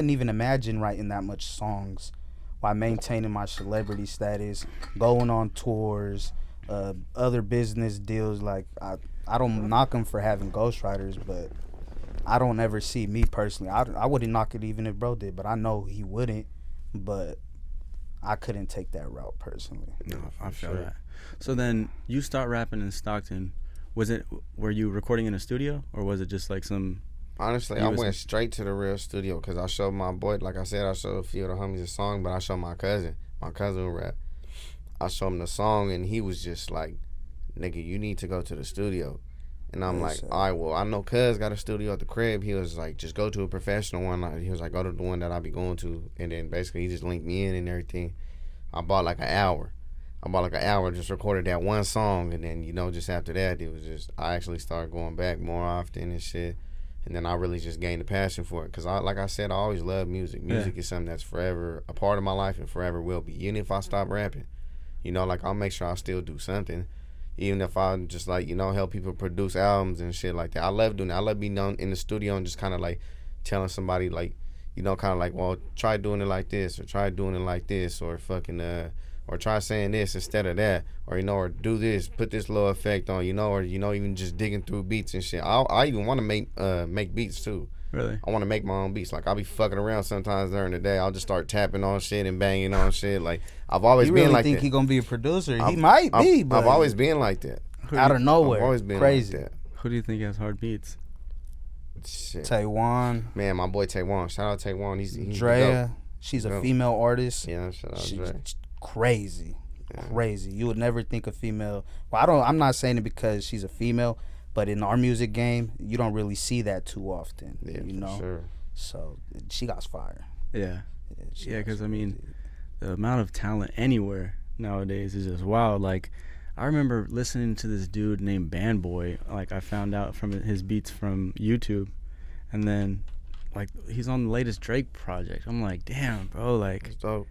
Speaker 3: even imagine writing that much songs while maintaining my celebrity status, going on tours, other business deals. Like I don't knock them for having ghostwriters, but I don't ever see me personally. I wouldn't knock it even if bro did, but I know he wouldn't. But I couldn't take that route personally.
Speaker 1: No, I feel that. So then you start rapping in Stockton. Were you recording in a studio or was it just like some?
Speaker 2: Honestly, I went straight to the real studio because I showed my boy, like I said, I showed a few of the homies a song, but I showed my cousin who rap. I showed him the song and he was just like, nigga, you need to go to the studio. And I'm like, all right, well, I know cuz got a studio at the crib. He was like, just go to a professional one. He was like, go to the one that I be going to. And then basically he just linked me in and everything. I bought like an hour. Just recorded that one song. And then, you know, just after that, it was just, I actually started going back more often and shit. And then I really just gained a passion for it. Because, like I said, I always loved music. Music is something that's forever a part of my life and forever will be. Even if I stop rapping, you know, like I'll make sure I still do something. even if I just like, you know, help people produce albums and shit like that. I love doing that. I love being in the studio and just kind of like telling somebody like, you know, kind of like, well, try doing it like this, or try doing it like this, or fucking or try saying this instead of that, or, you know, or do this, put this little effect on, you know, or, you know, even just digging through beats and shit. I even want to make beats too.
Speaker 1: Really?
Speaker 2: I want to make my own beats. Like, I'll be fucking around sometimes during the day. I'll just start tapping on shit and banging on shit. Like, I've always
Speaker 3: You
Speaker 2: been
Speaker 3: really
Speaker 2: like
Speaker 3: think
Speaker 2: that.
Speaker 3: he gonna be a producer? He might be, but
Speaker 2: I've always been like that.
Speaker 3: out of nowhere.
Speaker 2: I've always been
Speaker 3: Crazy.
Speaker 2: like that.
Speaker 1: Who do you think has hard beats?
Speaker 2: Shit.
Speaker 3: Taiwan,
Speaker 2: Man, my boy Taiwan. Shout out Taiwan. He's
Speaker 3: Drea.
Speaker 2: dope.
Speaker 3: She's a
Speaker 2: Dope.
Speaker 3: female artist.
Speaker 2: Yeah, shout out
Speaker 3: She's
Speaker 2: Dre.
Speaker 3: crazy.
Speaker 2: Yeah.
Speaker 3: Crazy. You would never think a female. Well, I'm not saying it because she's a female, but in our music game, you don't really see that too often.
Speaker 2: Yeah,
Speaker 3: you
Speaker 2: for
Speaker 3: know.
Speaker 2: sure.
Speaker 3: So she got fire.
Speaker 1: Yeah.
Speaker 3: She
Speaker 1: Yeah,
Speaker 3: got
Speaker 1: because I
Speaker 3: fire.
Speaker 1: mean, the amount of talent anywhere nowadays is just wild. Like, I remember listening to this dude named Bandboy. Like, I found out from his beats from YouTube, and then, like, he's on the latest Drake project. I'm like, damn, bro. Like,
Speaker 2: It's dope.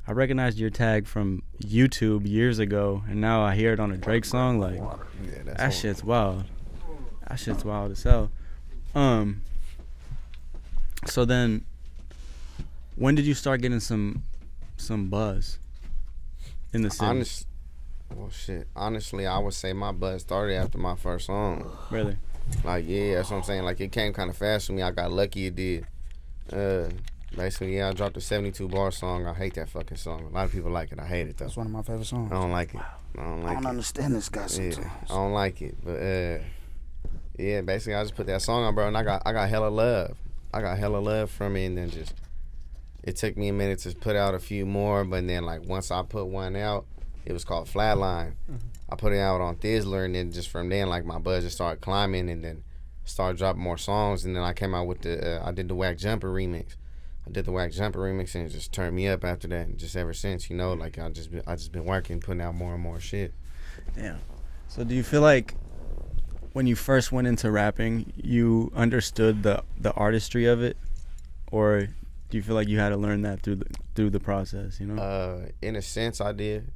Speaker 1: I recognized your tag from YouTube years ago, and now I hear it on a Drake song. Like,
Speaker 2: Yeah, that's
Speaker 1: that shit's wild. That shit's wild as hell. So then, when did you start getting some buzz in the city?
Speaker 2: Honestly, I would say my buzz started after my first song.
Speaker 1: Really?
Speaker 2: Like, yeah, that's what I'm saying. Like, it came kind of fast for me. I got lucky it did. Basically, yeah, I dropped a 72 bar song. I hate that fucking song. A lot of people like it. I hate it though.
Speaker 3: That's one of my favorite songs.
Speaker 2: I don't like it. I don't like
Speaker 3: I don't
Speaker 2: it.
Speaker 3: understand this guy
Speaker 2: Yeah,
Speaker 3: sometimes.
Speaker 2: I don't like it. But yeah, basically, I just put that song on, bro, and I got hella love. I got hella love from it, and then just it took me a minute to put out a few more. But then, like, once I put one out, it was called Flatline. I put it out on Thizzler, and then just from then, like, my buzz just started climbing, and then started dropping more songs. And then I came out with I did the Whack Jumper remix. I did the Whack Jumper remix, and it just turned me up after that. And just ever since, you know, like, I just been working, putting out more and more shit.
Speaker 1: Damn. So do you feel like when you first went into rapping, you understood the artistry of it, or do you feel like you had to learn that through the process? You know.
Speaker 2: In a sense, I did.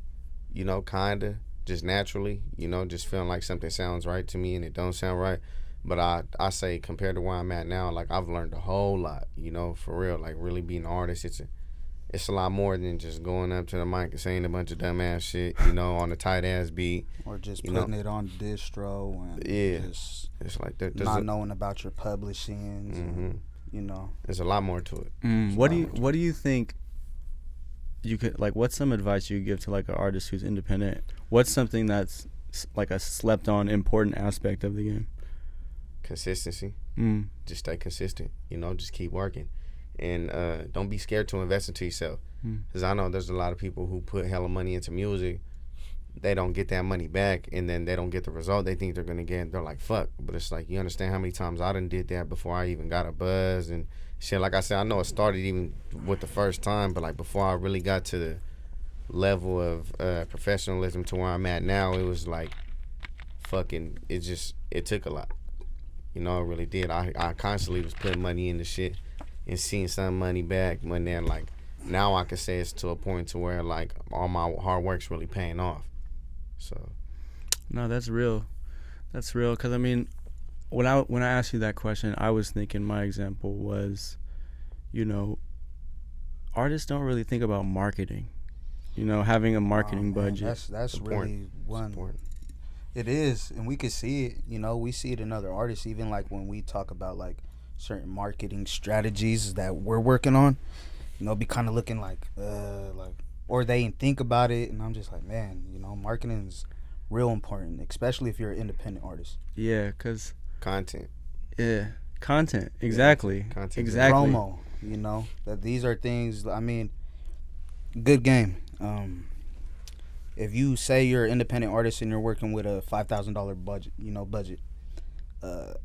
Speaker 2: You know, kinda, just naturally. You know, just feeling like something sounds right to me and it don't sound right. But I say compared to where I'm at now, like, I've learned a whole lot. You know, for real. Like, really being an artist, it's a lot more than just going up to the mic and saying a bunch of dumbass shit. You know, on a tight ass beat.
Speaker 3: Or just
Speaker 2: you
Speaker 3: putting
Speaker 2: know?
Speaker 3: it on distro and
Speaker 2: Yeah.
Speaker 3: just
Speaker 2: It's like
Speaker 3: not knowing about your publishings. And, you know.
Speaker 2: There's a lot more to it.
Speaker 1: What do you think you could, like, what's some advice you could give to, like, an artist who's independent? What's something that's like a slept on important aspect of the game?
Speaker 2: Consistency.
Speaker 1: Mm.
Speaker 2: Just stay consistent. You know, just keep working. And don't be scared to invest into yourself. Because I know there's a lot of people who put hella money into music. They don't get that money back, and then they don't get the result they think they're going to get. They're like, fuck. But it's like, you understand how many times I done did that before I even got a buzz and shit. Like I said, I know it started even with the first time, but, like, before I really got to the level of professionalism to where I'm at now, it was like fucking, it took a lot. You know, it really did. I constantly was putting money into shit and seeing some money back. When then, like, now I can say it's to a point to where, like, all my hard work's really paying off. So,
Speaker 1: No, that's real. That's real. Because, I mean, when I asked you that question, I was thinking my example was, you know, artists don't really think about marketing. You know, having a marketing budget.
Speaker 3: That's really one.
Speaker 2: important.
Speaker 3: It is, and we can see it. You know, we see it in other artists. Even like when we talk about like certain marketing strategies that we're working on, you know, be kind of looking like, or they ain't think about it, and I'm just like, man, you know, marketing is real important, especially if you're an independent artist.
Speaker 1: Yeah, because
Speaker 2: Content.
Speaker 1: content. Exactly.
Speaker 2: Content.
Speaker 1: Exactly.
Speaker 3: Promo, you know, that these are things. I mean, good game. If you say you're an independent artist and you're working with a $5,000 budget,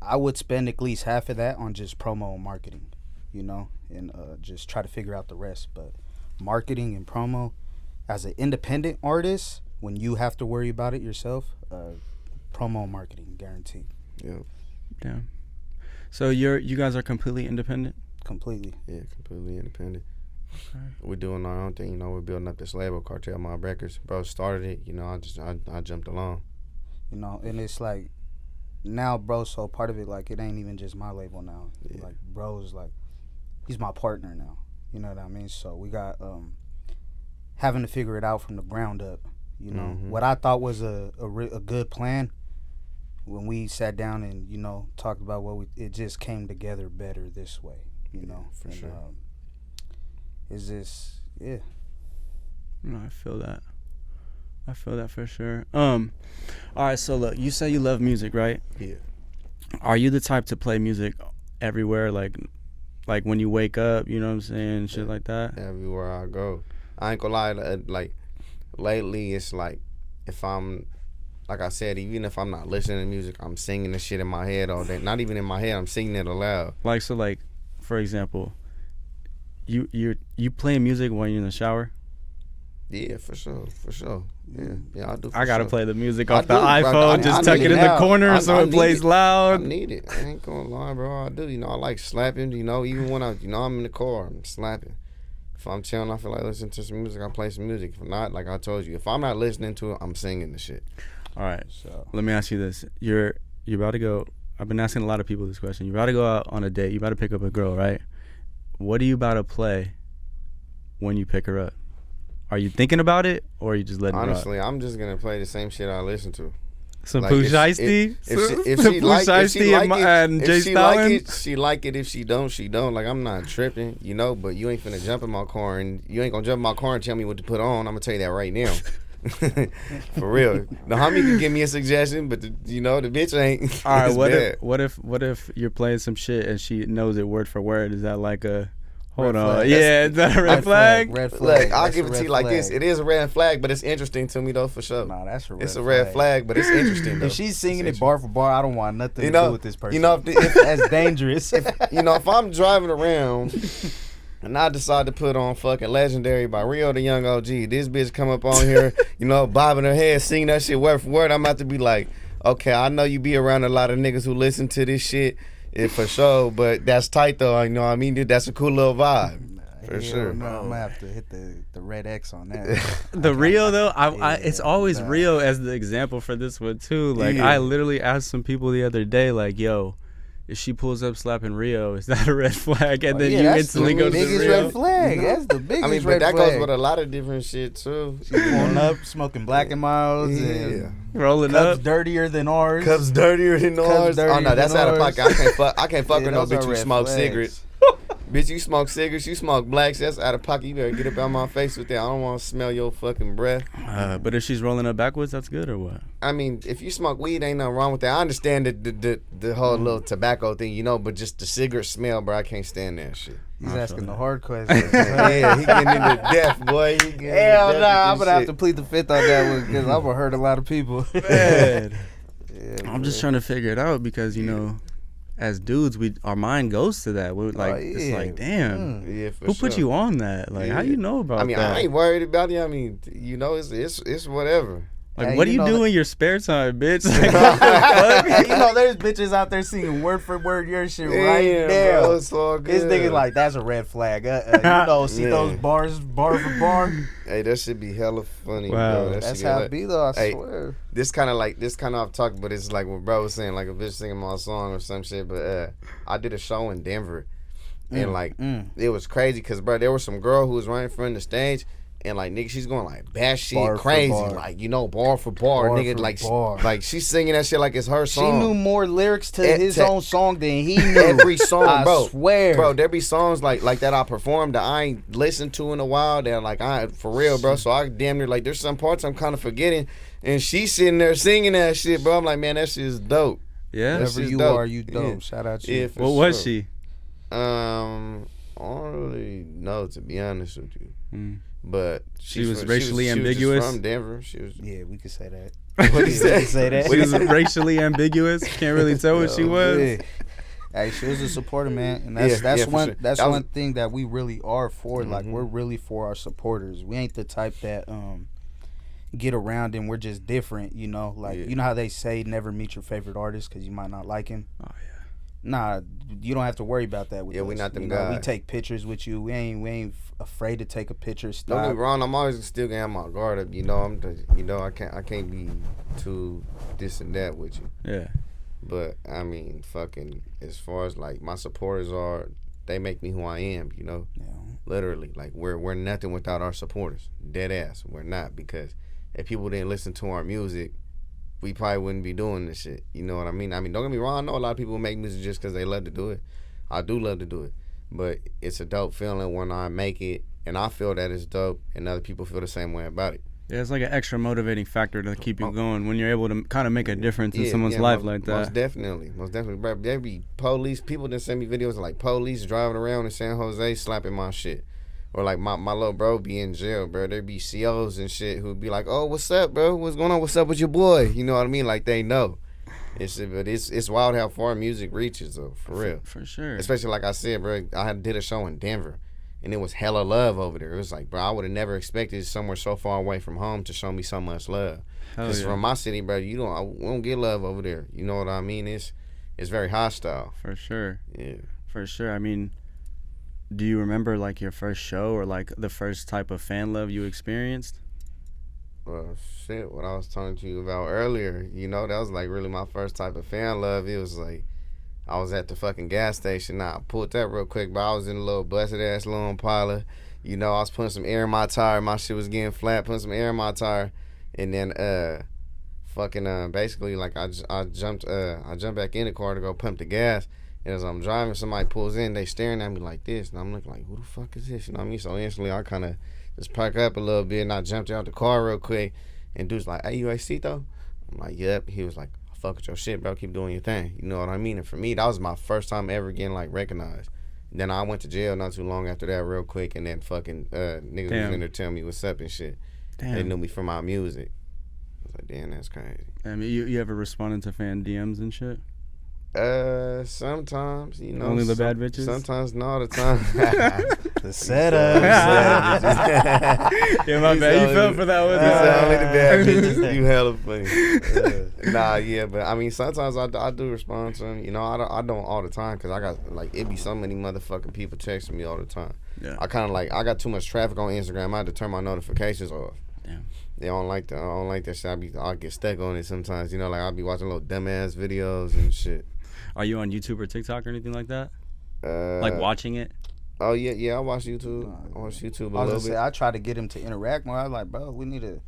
Speaker 3: I would spend at least half of that on just promo and marketing, you know, and just try to figure out the rest. But marketing and promo, as an independent artist, when you have to worry about it yourself, promo and marketing, guaranteed.
Speaker 2: Yeah.
Speaker 1: Yeah. So you guys are completely independent?
Speaker 3: Completely.
Speaker 2: Yeah, completely independent.
Speaker 1: Okay.
Speaker 2: We're doing our own thing, you know. We're building up this label, Cartel Mob Records. Bro started it, you know. I jumped along.
Speaker 3: you know, and it's like now, bro. So part of it, like, it ain't even just my label now.
Speaker 2: Yeah.
Speaker 3: Like, bro's like, he's my partner now. You know what I mean? So we got having to figure it out from the ground up. You know, what I thought was a good plan. When we sat down and, you know, talked about it just came together better this way, you know.
Speaker 2: For sure.
Speaker 3: It's just, yeah.
Speaker 1: No, I feel that. I feel that for sure. All right, so look, you say you love music, right?
Speaker 2: Yeah.
Speaker 1: Are you the type to play music everywhere, like when you wake up, you know what I'm saying, shit like that?
Speaker 2: Everywhere I go. I ain't gonna lie, like, lately it's like, if I'm, like I said, even if I'm not listening to music, I'm singing the shit in my head all day. Not even in my head, I'm singing it aloud.
Speaker 1: Like, so, like, for example, you playing music when you're in the shower?
Speaker 2: Yeah, for sure. Yeah, I do.
Speaker 1: I gotta
Speaker 2: sure.
Speaker 1: play the music
Speaker 2: I
Speaker 1: off the
Speaker 2: do, bro.
Speaker 1: iPhone,
Speaker 2: I
Speaker 1: just
Speaker 2: need
Speaker 1: tuck
Speaker 2: it
Speaker 1: it in the
Speaker 3: now.
Speaker 1: corner so it
Speaker 2: need
Speaker 1: plays
Speaker 2: I
Speaker 1: loud.
Speaker 2: need it. I ain't gonna lie, bro. I do. You know, I like slapping. You know, even when I'm in the car, I'm slapping. If I'm chilling, I feel like listening to some music, I play some music. If not, like I told you, if I'm not listening to it, I'm singing the shit.
Speaker 1: All right,
Speaker 3: So
Speaker 1: let me ask you this: you're about to go. I've been asking a lot of people this question. You're about to go out on a date. You about to pick up a girl, right? What are you about to play when you pick her up? Are you thinking about it, or are you just letting
Speaker 2: Honestly, I'm just gonna play the same shit I listen to.
Speaker 1: Some
Speaker 2: Like,
Speaker 1: Pooh
Speaker 2: if
Speaker 1: Shiesty?
Speaker 2: if she like it,
Speaker 1: and Jay
Speaker 2: if she like
Speaker 1: Stalin?
Speaker 2: it, she like it. If she don't, she don't. Like, I'm not tripping, you know. But you ain't finna jump in my car, and you ain't gonna jump in my car and tell me what to put on. I'm gonna tell you that right now. For real. The homie can give me a suggestion, but the bitch ain't.
Speaker 1: All right,
Speaker 2: It's
Speaker 1: what if you're playing some shit and she knows it word for word? Is that like a hold
Speaker 3: Red
Speaker 1: on?
Speaker 3: flag.
Speaker 1: Yeah, is that a red flag?
Speaker 3: Red flag.
Speaker 2: Look, I'll
Speaker 3: That's
Speaker 2: give
Speaker 3: a
Speaker 2: it to
Speaker 3: red
Speaker 2: you like this.
Speaker 3: flag.
Speaker 2: It is a red flag, but it's interesting to me though, for sure.
Speaker 3: Nah, that's a red flag.
Speaker 2: It's a red flag, but it's interesting though.
Speaker 3: If she's singing it bar for bar, I don't want nothing
Speaker 2: You
Speaker 3: to
Speaker 2: know-
Speaker 3: do with this person.
Speaker 2: you know, if
Speaker 3: That's dangerous.
Speaker 2: if I'm driving around and I decide to put on fucking Legendary by Rio the Young OG, this bitch come up on here, bobbing her head, singing that shit word for word, I'm about to be like, okay, I know you be around a lot of niggas who listen to this shit, for sure, but that's tight though, you know what I mean? Dude, that's a cool little vibe. For
Speaker 3: Hell
Speaker 2: sure.
Speaker 3: No, I'm gonna have to hit the red X on that.
Speaker 1: The Rio though, it's always
Speaker 3: nah.
Speaker 1: Rio as the example for this one too. Like,
Speaker 2: Yeah.
Speaker 1: I literally asked some people the other day, like, yo, if she pulls up slapping Rio, is that a red flag? And then you
Speaker 3: that's
Speaker 1: instantly
Speaker 3: the
Speaker 1: go to the
Speaker 3: biggest
Speaker 1: Rio.
Speaker 3: red flag. That's the biggest
Speaker 2: I mean, but
Speaker 3: red
Speaker 2: that
Speaker 3: flag.
Speaker 2: goes with a lot of different shit too.
Speaker 3: Pulling up, smoking Black and Milds,
Speaker 2: Yeah.
Speaker 3: and
Speaker 1: Rolling
Speaker 3: cups
Speaker 1: up.
Speaker 3: dirtier than ours.
Speaker 2: Cups dirtier than ours.
Speaker 3: dirtier
Speaker 2: Oh no, that's
Speaker 3: than
Speaker 2: out of
Speaker 3: ours.
Speaker 2: pocket. I can't fuck
Speaker 3: Yeah,
Speaker 2: with no
Speaker 3: those are
Speaker 2: bitch who
Speaker 3: red
Speaker 2: smoke
Speaker 3: flags.
Speaker 2: cigarettes. Bitch, you smoke cigarettes, you smoke blacks, that's out of pocket. You better get up out my face with that. I don't want to smell your fucking breath.
Speaker 1: But if she's rolling up backwards, that's good or what?
Speaker 2: I mean, if you smoke weed, ain't nothing wrong with that. I understand the whole little tobacco thing, but just the cigarette smell, bro, I can't stand that shit.
Speaker 3: He's
Speaker 1: I
Speaker 3: asking
Speaker 1: feel
Speaker 3: the
Speaker 1: that.
Speaker 3: hard questions.
Speaker 2: Yeah, he getting into death, boy. He getting into
Speaker 3: Hell
Speaker 2: death
Speaker 3: nah, I'm
Speaker 2: with
Speaker 3: gonna
Speaker 2: this
Speaker 3: have to plead the fifth on that one because I'm gonna hurt a lot of people.
Speaker 1: Man.
Speaker 3: Yeah,
Speaker 1: I'm just trying to figure it out because, as dudes, our mind goes to that. We're like, it's
Speaker 3: yeah.
Speaker 1: like, damn,
Speaker 2: Yeah, for
Speaker 1: who
Speaker 2: sure.
Speaker 1: put you on that? Like, how
Speaker 2: Yeah.
Speaker 1: you know about
Speaker 2: I mean,
Speaker 1: that?
Speaker 2: I ain't worried about it. I mean, it's whatever.
Speaker 1: Like,
Speaker 3: Hey,
Speaker 1: what do
Speaker 3: you
Speaker 1: you
Speaker 3: know
Speaker 1: do in your spare time, bitch? Like, what the fuck?
Speaker 3: Hey, there's bitches out there singing word for word your shit right
Speaker 2: Yeah,
Speaker 3: now.
Speaker 2: bro, it's all
Speaker 3: This
Speaker 2: good.
Speaker 3: nigga like, that's a red flag. See
Speaker 2: Yeah.
Speaker 3: those bars, bar for bar.
Speaker 2: Hey, that should be hella funny,
Speaker 1: Wow.
Speaker 2: bro. That
Speaker 3: That's
Speaker 2: shit
Speaker 3: how
Speaker 2: get
Speaker 3: it be though, I
Speaker 2: Hey,
Speaker 3: swear.
Speaker 2: This kind of off topic, but it's like what bro was saying, like a bitch singing my song or some shit. But I did a show in Denver, and it was crazy because bro, there was some girl who was right in front of the stage, and like nigga, she's going like bad shit,
Speaker 3: Bar for
Speaker 2: crazy,
Speaker 3: bar.
Speaker 2: like bar for bar,
Speaker 3: Bar
Speaker 2: nigga,
Speaker 3: for
Speaker 2: like
Speaker 3: bar.
Speaker 2: like she's singing that shit like it's her
Speaker 3: She
Speaker 2: song.
Speaker 3: knew more lyrics to
Speaker 2: It-
Speaker 3: his
Speaker 2: to-
Speaker 3: own song than he knew.
Speaker 2: Every song,
Speaker 3: I
Speaker 2: bro.
Speaker 3: swear.
Speaker 2: Bro, there be songs like that I performed that I ain't listened to in a while. That like for real, bro. So I damn near like there's some parts I'm kind of forgetting, and she's sitting there singing that shit, bro. I'm like, man, that shit is dope.
Speaker 1: Yeah.
Speaker 2: That's
Speaker 3: Whatever
Speaker 2: just
Speaker 3: you
Speaker 2: dope.
Speaker 3: are, you dope.
Speaker 2: Yeah.
Speaker 3: Shout out to
Speaker 2: Yeah,
Speaker 3: you.
Speaker 2: for
Speaker 1: What was
Speaker 2: sure.
Speaker 1: she?
Speaker 2: I don't really know, to be honest with you.
Speaker 1: Mm.
Speaker 2: But
Speaker 1: She was
Speaker 2: from-
Speaker 1: racially
Speaker 2: she was
Speaker 1: ambiguous?
Speaker 2: just from Denver. She was.
Speaker 3: Yeah, we could say that.
Speaker 2: What'd he
Speaker 3: Yeah,
Speaker 2: say?
Speaker 3: we could say that.
Speaker 1: She was racially ambiguous. Can't really tell what she was.
Speaker 3: Yeah. Hey, she was a supporter, man, and that's
Speaker 2: Yeah, for
Speaker 3: one
Speaker 2: sure.
Speaker 3: that's
Speaker 2: That was-
Speaker 3: one thing that we really are for. Like,
Speaker 2: Mhm.
Speaker 3: we're really for our supporters. We ain't the type that get around and we're just different, Like,
Speaker 2: Yeah.
Speaker 3: you know how they say never meet your favorite artist because you might not like him.
Speaker 1: Oh, yeah.
Speaker 3: Nah, you don't have to worry about that with
Speaker 2: Yeah,
Speaker 3: us.
Speaker 2: we not them
Speaker 3: We
Speaker 2: guys.
Speaker 3: take pictures with you. We ain't afraid to take a picture.
Speaker 2: Don't
Speaker 3: Stop.
Speaker 2: get me wrong. I'm always still gonna have my guard up. I can't be too this and that with you.
Speaker 1: Yeah.
Speaker 2: But I mean, fucking, as far as like my supporters are, they make me who I am, you know.
Speaker 3: Yeah.
Speaker 2: Literally, like we're nothing without our supporters. Dead ass, we're not, because if people didn't listen to our music, we probably wouldn't be doing this shit. You know what I mean? I mean, don't get me wrong. I know a lot of people make music just because they love to do it. I do love to do it, but it's a dope feeling when I make it and I feel that it's dope, and other people feel the same way about it.
Speaker 1: Yeah, it's like an extra motivating factor to keep you going when you're able to kind of make a difference in someone's life like that.
Speaker 2: Most definitely. Bro, there be police, people that send me videos of like police driving around in San Jose slapping my shit. Or like my little bro be in jail, bro. There be COs and shit who be like, oh, what's up, bro? What's going on? What's up with your boy? You know what I mean? Like, they know. But it's wild how far music reaches, though, for real.
Speaker 1: For sure.
Speaker 2: Especially like I said, bro, did a show in Denver. And it was hella love over there. It was like, bro, I would have never expected somewhere so far away from home to show me so much love. Because from my city, bro, we don't get love over there. You know what I mean? It's very hostile.
Speaker 1: For sure.
Speaker 2: Yeah.
Speaker 1: For sure. I mean, do you remember like your first show or like the first type of fan love you experienced?
Speaker 2: Well, shit, what I was talking to you about earlier, you know, that was like really my first type of fan love. It was like, I was at the fucking gas station. I pulled that real quick, but I was in a little busted ass little Impala. You know, I was putting some air in my tire. My shit was getting flat, putting some air in my tire. And then basically like I jumped back in the car to go pump the gas. And as I'm driving, somebody pulls in, they staring at me like this. And I'm looking like, who the fuck is this? You know what I mean? So instantly I kind of just perk up a little bit, and I jumped out the car real quick. And dude's like, hey, you Acito? I'm like, yep. He was like, fuck with your shit, bro. Keep doing your thing. You know what I mean? And for me, that was my first time ever getting like recognized. And then I went to jail not too long after that, real quick, and then fucking niggas was in there telling me what's up and shit. Damn. They knew me from my music. I was like, damn, that's crazy.
Speaker 1: I mean, you ever responded to fan DMs and shit?
Speaker 2: Sometimes, you know.
Speaker 1: Only the bad bitches?
Speaker 2: Sometimes, not all the time.
Speaker 3: The setup.
Speaker 1: Yeah, my bad. You fell for that one.
Speaker 2: Only the bad bitches. You hella funny. Nah, yeah, but I mean, sometimes I do respond to them. You know, I don't all the time, because I got, like, it be so many motherfucking people texting me all the time.
Speaker 1: Yeah.
Speaker 2: I kind of like, I got too much traffic on Instagram. I had to turn my notifications off.
Speaker 1: Damn.
Speaker 2: Yeah, I don't like that shit. I'll get stuck on it sometimes. You know, like I'll be watching little dumbass videos and shit.
Speaker 1: Are you on YouTube or TikTok or anything like that? Like watching it?
Speaker 2: Oh yeah, I watch YouTube. I watch YouTube a little bit.
Speaker 3: I try to get him to interact more. I was like, bro, we need to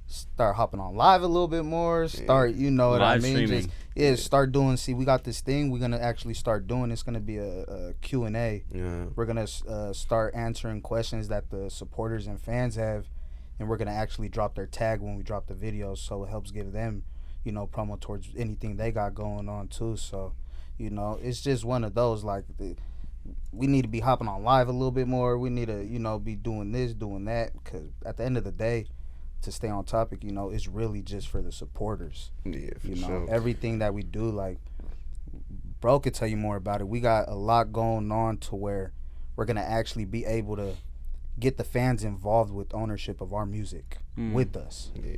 Speaker 3: start hopping on live a little bit more. Start, you know what I mean?
Speaker 1: Streaming.
Speaker 3: Just start doing. See, we got this thing we're gonna actually start doing. It's gonna be a Q&A.
Speaker 2: Yeah.
Speaker 3: We're gonna start answering questions that the supporters and fans have, and we're gonna actually drop their tag when we drop the videos, so it helps give them, you know, promo towards anything they got going on too. So, you know, it's just one of those, like, we need to be hopping on live a little bit more. We need to, you know, be doing this, doing that, because at the end of the day, to stay on topic, you know, it's really just for the supporters.
Speaker 2: Yeah, for
Speaker 3: you know,
Speaker 2: sure.
Speaker 3: Everything that we do, like, bro could tell you more about it. We got a lot going on to where we're going to actually be able to get the fans involved with ownership of our music with us.
Speaker 2: Yeah.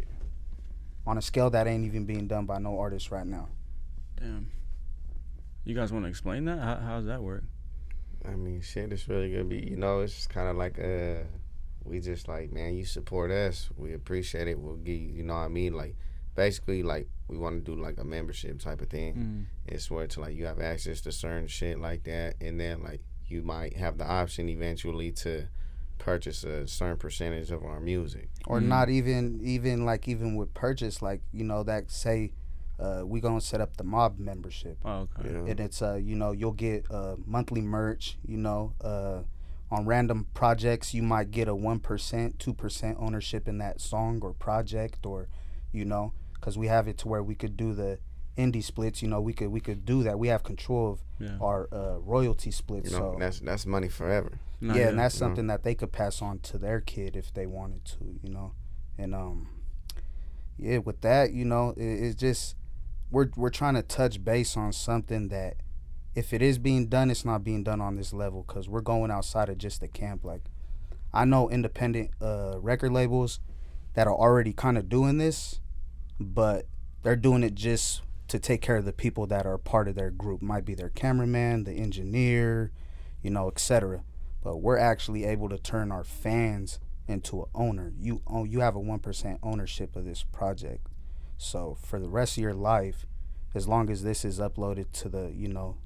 Speaker 3: On a scale that ain't even being done by no artist right now.
Speaker 1: Damn. You guys want to explain that? How does that work?
Speaker 2: I mean, shit, it's really gonna be, you know, it's just kind of like, we just like, man, you support us, we appreciate it, we'll give you, you know what I mean? Like, basically, like, we want to do like a membership type of thing. It's where to like, you have access to certain shit like that, and then like, you might have the option eventually to purchase a certain percentage of our music.
Speaker 3: Or not even with purchase, like, you know, that say, we gonna set up the mob membership.
Speaker 1: Oh, okay.
Speaker 2: Yeah.
Speaker 3: And it's you know, you'll get monthly merch, you know, on random projects you might get a 1%, 2% ownership in that song or project, or, you know, because we have it to where we could do the indie splits, you know, we could do that. We have control of our royalty splits.
Speaker 2: You know,
Speaker 3: so
Speaker 2: that's money forever.
Speaker 3: and that's something that they could pass on to their kid if they wanted to, you know. And with that, you know, it's just we're trying to touch base on something that, if it is being done, it's not being done on this level, because we're going outside of just the camp. Like, I know independent record labels that are already kind of doing this, but they're doing it just to take care of the people that are part of their group. Might be their cameraman, the engineer, you know, etc. But we're actually able to turn our fans into an owner. You have a 1% ownership of this project. So for the rest of your life, as long as this is uploaded to the,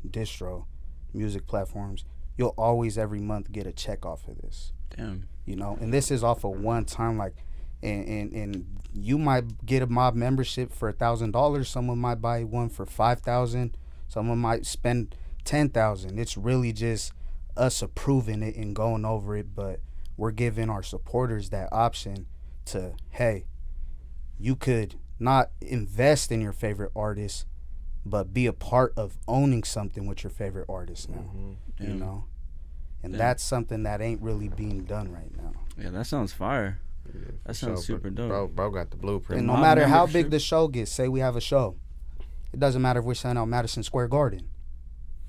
Speaker 3: distro music platforms, you'll always every month get a check off of this.
Speaker 1: Damn.
Speaker 3: And this is off of one time, like, and you might get a mob membership for $1,000. Someone might buy one for $5,000. Someone might spend $10,000. It's really just us approving it and going over it, but we're giving our supporters that option to, hey, you could not invest in your favorite artist, but be a part of owning something with your favorite artist now. And that's something that ain't really being done right now.
Speaker 1: Yeah, that sounds fire.
Speaker 2: Yeah,
Speaker 1: that sounds super dope.
Speaker 2: Bro got the blueprint.
Speaker 3: And no matter how big the show gets, say we have a show, it doesn't matter if we're selling out Madison Square Garden.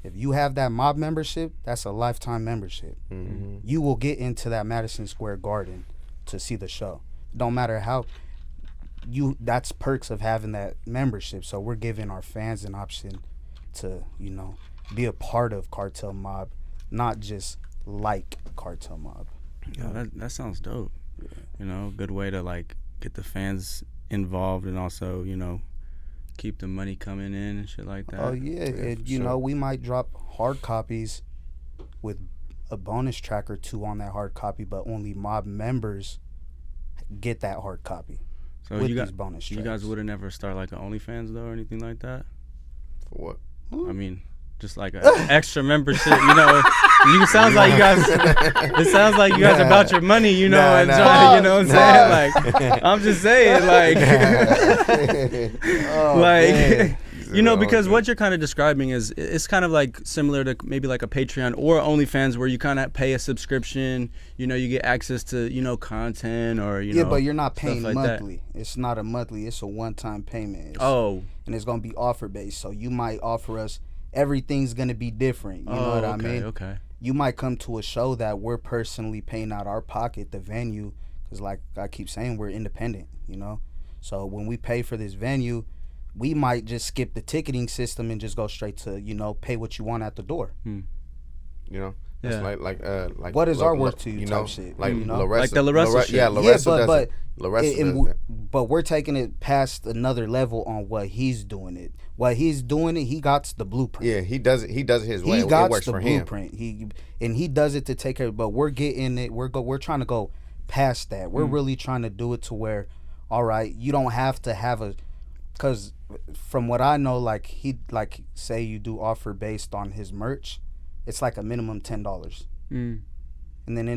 Speaker 3: If you have that mob membership, that's a lifetime membership. You will get into that Madison Square Garden to see the show. Don't matter how that's perks of having that membership. So we're giving our fans an option to, be a part of Cartel Mob, not just like Cartel Mob.
Speaker 1: Yeah, that sounds dope. Yeah. Good way to like get the fans involved and also, keep the money coming in and shit like that.
Speaker 3: Oh yeah, we might drop hard copies with a bonus track or two on that hard copy, but only mob members get that hard copy.
Speaker 1: So
Speaker 3: with
Speaker 1: you
Speaker 3: these bonus tracks.
Speaker 1: You guys wouldn't ever start like an OnlyFans though or anything like that?
Speaker 2: For what?
Speaker 1: I mean, just like an extra membership, It sounds like you guys about your money, you know what I'm saying? Like, I'm just saying, because what you're kind of describing is it's kind of like similar to maybe like a Patreon or OnlyFans where you kind of pay a subscription, you get access to, content or,
Speaker 3: but you're not paying
Speaker 1: like
Speaker 3: monthly.
Speaker 1: That.
Speaker 3: It's not a monthly, it's a one-time payment.
Speaker 1: And
Speaker 3: it's going to be offer-based. So you might offer us, everything's going to be different. You know what I mean?
Speaker 1: Okay.
Speaker 3: You might come to a show that we're personally paying out our pocket, the venue, because like I keep saying, we're independent, So when we pay for this venue, we might just skip the ticketing system and just go straight to, pay what you want at the door.
Speaker 2: It's like
Speaker 3: what is our worth to you type shit.
Speaker 2: Like
Speaker 3: Larissa,
Speaker 2: like the
Speaker 1: Larissa shit.
Speaker 2: Yeah, Larissa does it.
Speaker 3: But we're taking it past another level on what he's doing it. What he's doing it, he got the blueprint.
Speaker 2: Yeah, he does it his way.
Speaker 3: He got
Speaker 2: it works
Speaker 3: the
Speaker 2: for
Speaker 3: blueprint.
Speaker 2: him.
Speaker 3: He does it to take care. But we're getting it. We're trying to go past that. We're really trying to do it to where, all right, you don't have to have a, because from what I know, say you do offer based on his merch, it's like a minimum $10, and then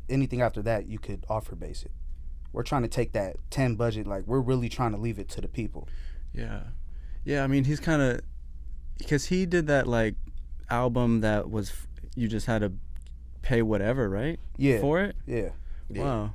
Speaker 3: anything after that you could offer base it. We're trying to take that 10 budget, we're really trying to leave it to the people.
Speaker 1: Yeah, I mean, he's kind of, because he did that album that was, you just had to pay whatever, right?
Speaker 3: Yeah.
Speaker 1: For it?
Speaker 3: Yeah.
Speaker 1: Wow.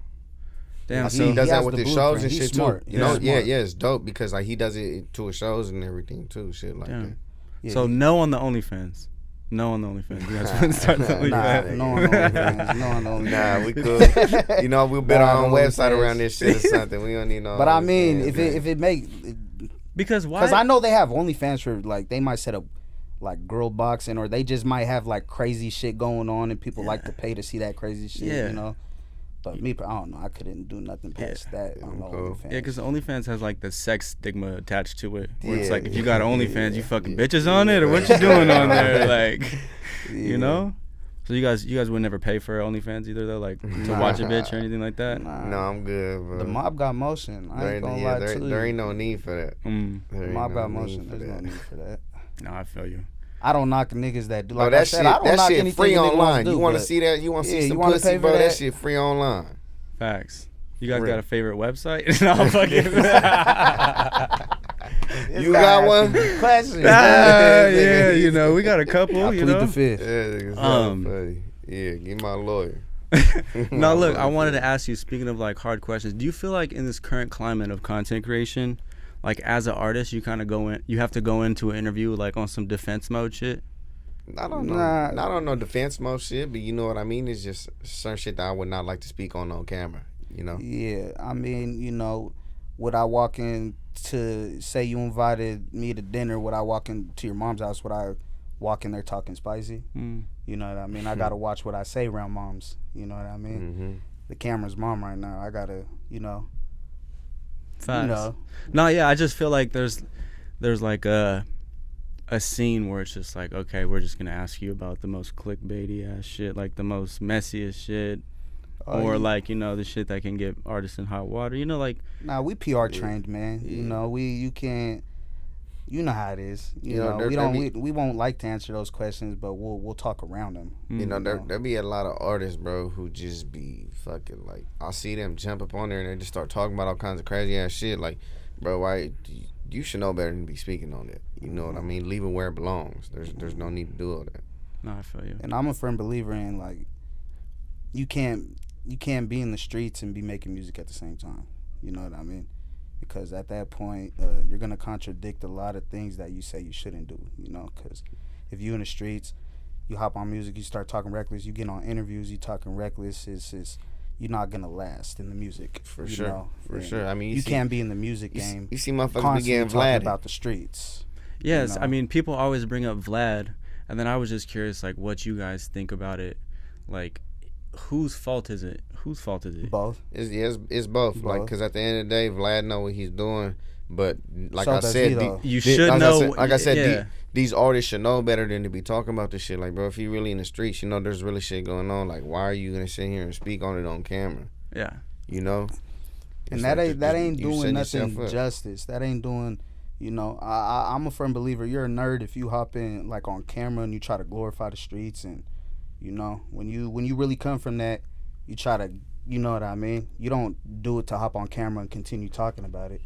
Speaker 1: Damn.
Speaker 2: So he does that with his shows and
Speaker 3: He's
Speaker 2: shit
Speaker 3: smart.
Speaker 2: too. It's dope because he does it to his shows and everything too, shit like that.
Speaker 3: Yeah,
Speaker 1: so no on the OnlyFans. No on the OnlyFans. You guys wouldn't start the OnlyFans.
Speaker 3: No on the OnlyFans. No on the OnlyFans.
Speaker 2: Nah, we could. We'll build our own website around this shit or something. We don't need no.
Speaker 3: But I mean, if it make,
Speaker 1: because why?
Speaker 3: Because I know they have OnlyFans for they might set up girl boxing, or they just might have crazy shit going on and people like to pay to see that crazy shit. But me, I don't know. I couldn't do nothing past that on the OnlyFans. Yeah,
Speaker 1: because OnlyFans has the sex stigma attached to it. Where it's if you got OnlyFans, you fucking bitches on it, or what you doing on there? So you guys would never pay for OnlyFans either though, to watch a bitch or anything like that.
Speaker 2: No, I'm good, bro.
Speaker 3: The mob got motion. I ain't gonna lie to you.
Speaker 2: There ain't no need for that.
Speaker 3: The mob got motion. There's no need for that.
Speaker 1: No, I feel you.
Speaker 3: I don't knock niggas that do.
Speaker 2: That shit free online. You want to see that? You want to see some pussy, bro? That shit free online.
Speaker 1: Facts. You guys got a favorite website? No, fucking.
Speaker 2: You got one?
Speaker 3: Question.
Speaker 1: Yeah, we got a couple.
Speaker 3: I plead the fifth.
Speaker 2: Yeah, get my lawyer.
Speaker 1: No, look, I wanted to ask you. Speaking of hard questions, do you feel like in this current climate of content creation, as an artist, you kind of you have to go into an interview on some defense mode shit?
Speaker 2: I don't know. I don't know defense mode shit, but you know what I mean? It's just certain shit that I would not like to speak on camera,
Speaker 3: Yeah, I mean, would I walk in to, say you invited me to dinner, would I walk into your mom's house, would I walk in there talking spicy? You know what I mean? I got to watch what I say around moms, you know what I mean? The camera's mom right now. I got to,
Speaker 1: Facts.
Speaker 3: You know.
Speaker 1: No, yeah, I just feel like there's like a scene where it's just like, okay, we're just gonna ask you about the most clickbaity ass shit, like the most messiest shit, or like, you know, the shit that can get artists in hot water. You know, like,
Speaker 3: nah, we PR trained, man. You know, you can't. You know how it is. You know, we won't like to answer those questions, but we'll talk around them.
Speaker 2: You know, there be a lot of artists, bro, who just be fucking like, I see them jump up on there and they just start talking about all kinds of crazy ass shit. Like, bro, why you should know better than to be speaking on it. You know what I mean? Leave it where it belongs. There's no need to do all that.
Speaker 1: no, I feel you.
Speaker 3: And I'm a firm believer in, like, you can't be in the streets and be making music at the same time. You know what I mean? Because at that point, you're gonna contradict a lot of things that you say you shouldn't do. You know, because if you in the streets, you hop on music, you start talking reckless, you get on interviews, you talking reckless, it's you're not gonna last in the music.
Speaker 2: For
Speaker 3: you
Speaker 2: sure.
Speaker 3: know?
Speaker 2: For
Speaker 3: And
Speaker 2: sure. I mean,
Speaker 3: you can't be in the music game.
Speaker 2: You see motherfuckers be
Speaker 3: constantly
Speaker 2: getting
Speaker 3: talking
Speaker 2: Vlad
Speaker 3: about the streets.
Speaker 1: Yes,
Speaker 3: You know?
Speaker 1: I mean, people always bring up Vlad, and then I was just curious, like, what you guys think about it. Like, whose fault is it? Whose fault is it?
Speaker 3: Both.
Speaker 2: It's both. Like, because at the end of the day, Vlad know what he's doing. But like
Speaker 3: So
Speaker 2: I
Speaker 3: does
Speaker 2: said,
Speaker 3: he, though.
Speaker 1: You should know.
Speaker 2: Like I said,
Speaker 1: yeah.
Speaker 2: these artists should know better than to be talking about this shit. Like, bro, if you really in the streets, you know there's really shit going on. Like, why are you gonna sit here and speak on it on camera?
Speaker 1: Yeah.
Speaker 2: You know.
Speaker 3: And
Speaker 2: It's
Speaker 3: that
Speaker 2: like
Speaker 3: ain't
Speaker 2: you
Speaker 3: doing
Speaker 2: setting
Speaker 3: nothing
Speaker 2: yourself up.
Speaker 3: justice. That ain't doing, you know. I'm a firm believer. You're a nerd if you hop in like on camera and you try to glorify the streets, and you know when you really come from that, you try to, you know what I mean. You don't do it to hop on camera and continue talking about it.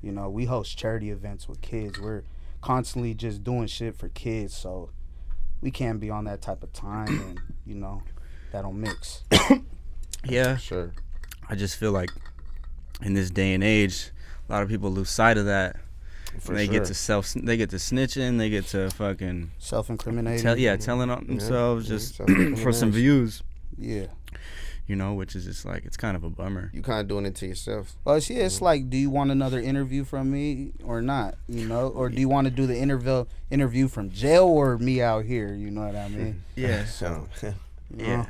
Speaker 3: You know, we host charity events with kids. We're constantly just doing shit for kids, so we can't be on that type of time, and you know, that don't mix.
Speaker 1: Yeah.
Speaker 2: Sure.
Speaker 1: I just feel like in this day and age, a lot of people lose sight of that.
Speaker 2: For
Speaker 1: They
Speaker 2: sure.
Speaker 1: get to they get to snitching, they get to fucking
Speaker 3: Self-incriminating.
Speaker 1: telling on themselves just for some
Speaker 2: Self-incrimination.
Speaker 1: views,
Speaker 3: Yeah.
Speaker 1: you know, which is just like, it's kind of a bummer.
Speaker 2: You kind of doing it to yourself.
Speaker 3: Well, it's like, do you want another interview from me or not? You know, or do you want to do the interview from jail or me out here? You know what I mean?
Speaker 1: Yeah.
Speaker 2: So,
Speaker 1: Yeah.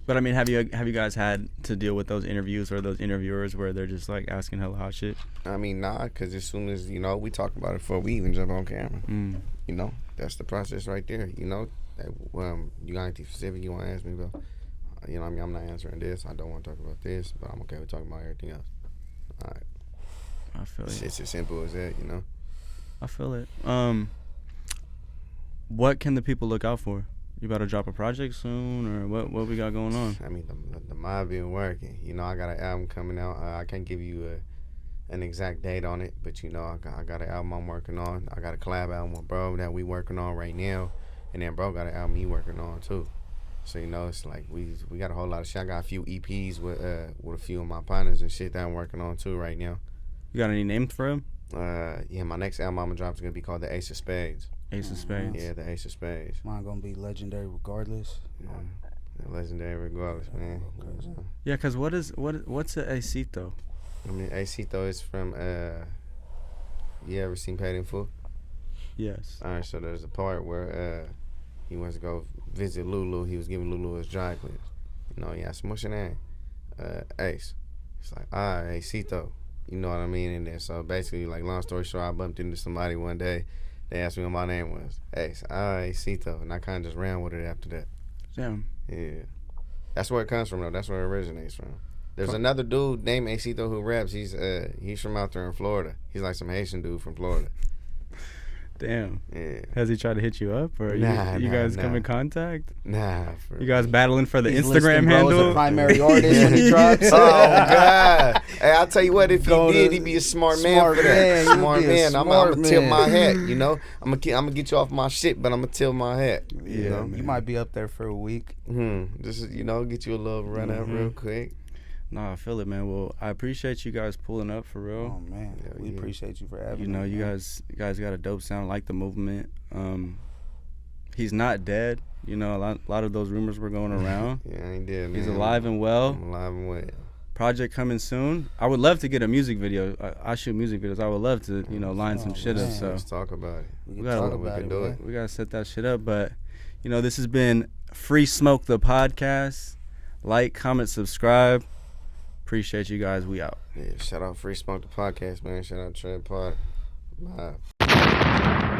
Speaker 1: But I mean, have you guys had to deal with those interviews or those interviewers where they're just like asking hella hot shit?
Speaker 2: I mean, nah, because as soon as, you know, we talk about it before we even jump on camera. You know, that's the process right there. You know, you got anything specific you want to ask me about? You know, I mean, I'm not answering this. I don't want to talk about this, but I'm okay with talking about everything else. All right.
Speaker 1: I feel it.
Speaker 2: It's as simple as that, you know.
Speaker 1: I feel it. What can the people look out for? You about to drop a project soon, or what we got going on?
Speaker 2: I mean, the mob been working. You know, I got an album coming out. I can't give you an exact date on it, but you know, I got an album I'm working on. I got a collab album with bro that we working on right now, and then bro got an album he working on too. So you know, it's like we got a whole lot of shit. I got a few EPs with a few of my partners and shit that I'm working on too right now.
Speaker 1: You got any names for him?
Speaker 2: Yeah, my next album I'm gonna drop is gonna be called The Ace of Spades.
Speaker 1: Ace of Spades.
Speaker 2: Yeah, The Ace of Spades.
Speaker 3: Mine gonna be legendary regardless.
Speaker 2: Yeah, legendary regardless, man.
Speaker 1: Yeah, cause what's a Acito?
Speaker 2: I mean, Acito is from you ever seen Paid in Full?
Speaker 1: Yes.
Speaker 2: All right, so there's a part where he wants to go visit Lulu. He was giving Lulu his dry cleaners. You know, he asked him, what's your name? Ace. He's like, Acito. You know what I mean? And then, so basically, like, long story short, I bumped into somebody one day. They asked me what my name was. Ace. Acito. And I kind of just ran with it after that.
Speaker 1: Damn.
Speaker 2: Yeah. That's where it comes from, though. That's where it originates from. There's another dude named Acito who raps. He's from out there in Florida. He's like some Haitian dude from Florida.
Speaker 1: Damn.
Speaker 2: Yeah.
Speaker 1: Has he tried to hit you up, or
Speaker 2: Nah,
Speaker 1: you
Speaker 2: nah,
Speaker 1: guys
Speaker 2: nah.
Speaker 1: come in contact?
Speaker 2: Nah.
Speaker 1: You guys battling for the
Speaker 3: He's
Speaker 1: Instagram
Speaker 3: listing bro as
Speaker 1: handle?
Speaker 3: a primary artist when he drops.
Speaker 2: Oh God! Hey, I'll tell you what. If he
Speaker 3: Go
Speaker 2: did,
Speaker 3: to-
Speaker 2: he'd be a smart man
Speaker 3: smart
Speaker 2: for that.
Speaker 3: man, you'd
Speaker 2: Smart
Speaker 3: be a
Speaker 2: man. I'm
Speaker 3: smart
Speaker 2: gonna tilt
Speaker 3: man.
Speaker 2: my hat. You know, I'm gonna get you off my shit, but I'm gonna tilt my hat. You know,
Speaker 3: You might be up there for a week.
Speaker 2: This is, you know, get you a little run out real quick.
Speaker 1: No, I feel it, man. Well, I appreciate you guys pulling up for real.
Speaker 3: Oh man,
Speaker 2: Yeah,
Speaker 3: we
Speaker 2: yeah.
Speaker 3: appreciate you for having
Speaker 1: You know,
Speaker 3: us,
Speaker 1: you
Speaker 3: man.
Speaker 1: guys got a dope sound. Like the movement. He's not dead. You know, a lot of those rumors were going around.
Speaker 2: Yeah, I ain't dead, man.
Speaker 1: He's alive and well.
Speaker 2: I'm alive and well.
Speaker 1: Project coming soon. I would love to get a music video. I shoot music videos. I would love to, you know, line some shit up.
Speaker 3: man.
Speaker 1: So
Speaker 2: Let's talk about it.
Speaker 3: We
Speaker 1: we
Speaker 3: can
Speaker 1: gotta-
Speaker 3: talk
Speaker 2: we
Speaker 3: about
Speaker 2: can
Speaker 3: it,
Speaker 2: do
Speaker 3: man.
Speaker 2: it.
Speaker 1: we gotta set that shit up. But you know, this has been Free Smoke the podcast. Like, comment, subscribe. Appreciate Appreciate you guys. We out.
Speaker 2: Yeah, shout out Free Smoke the podcast, man. Shout out Trend Pod. Bye.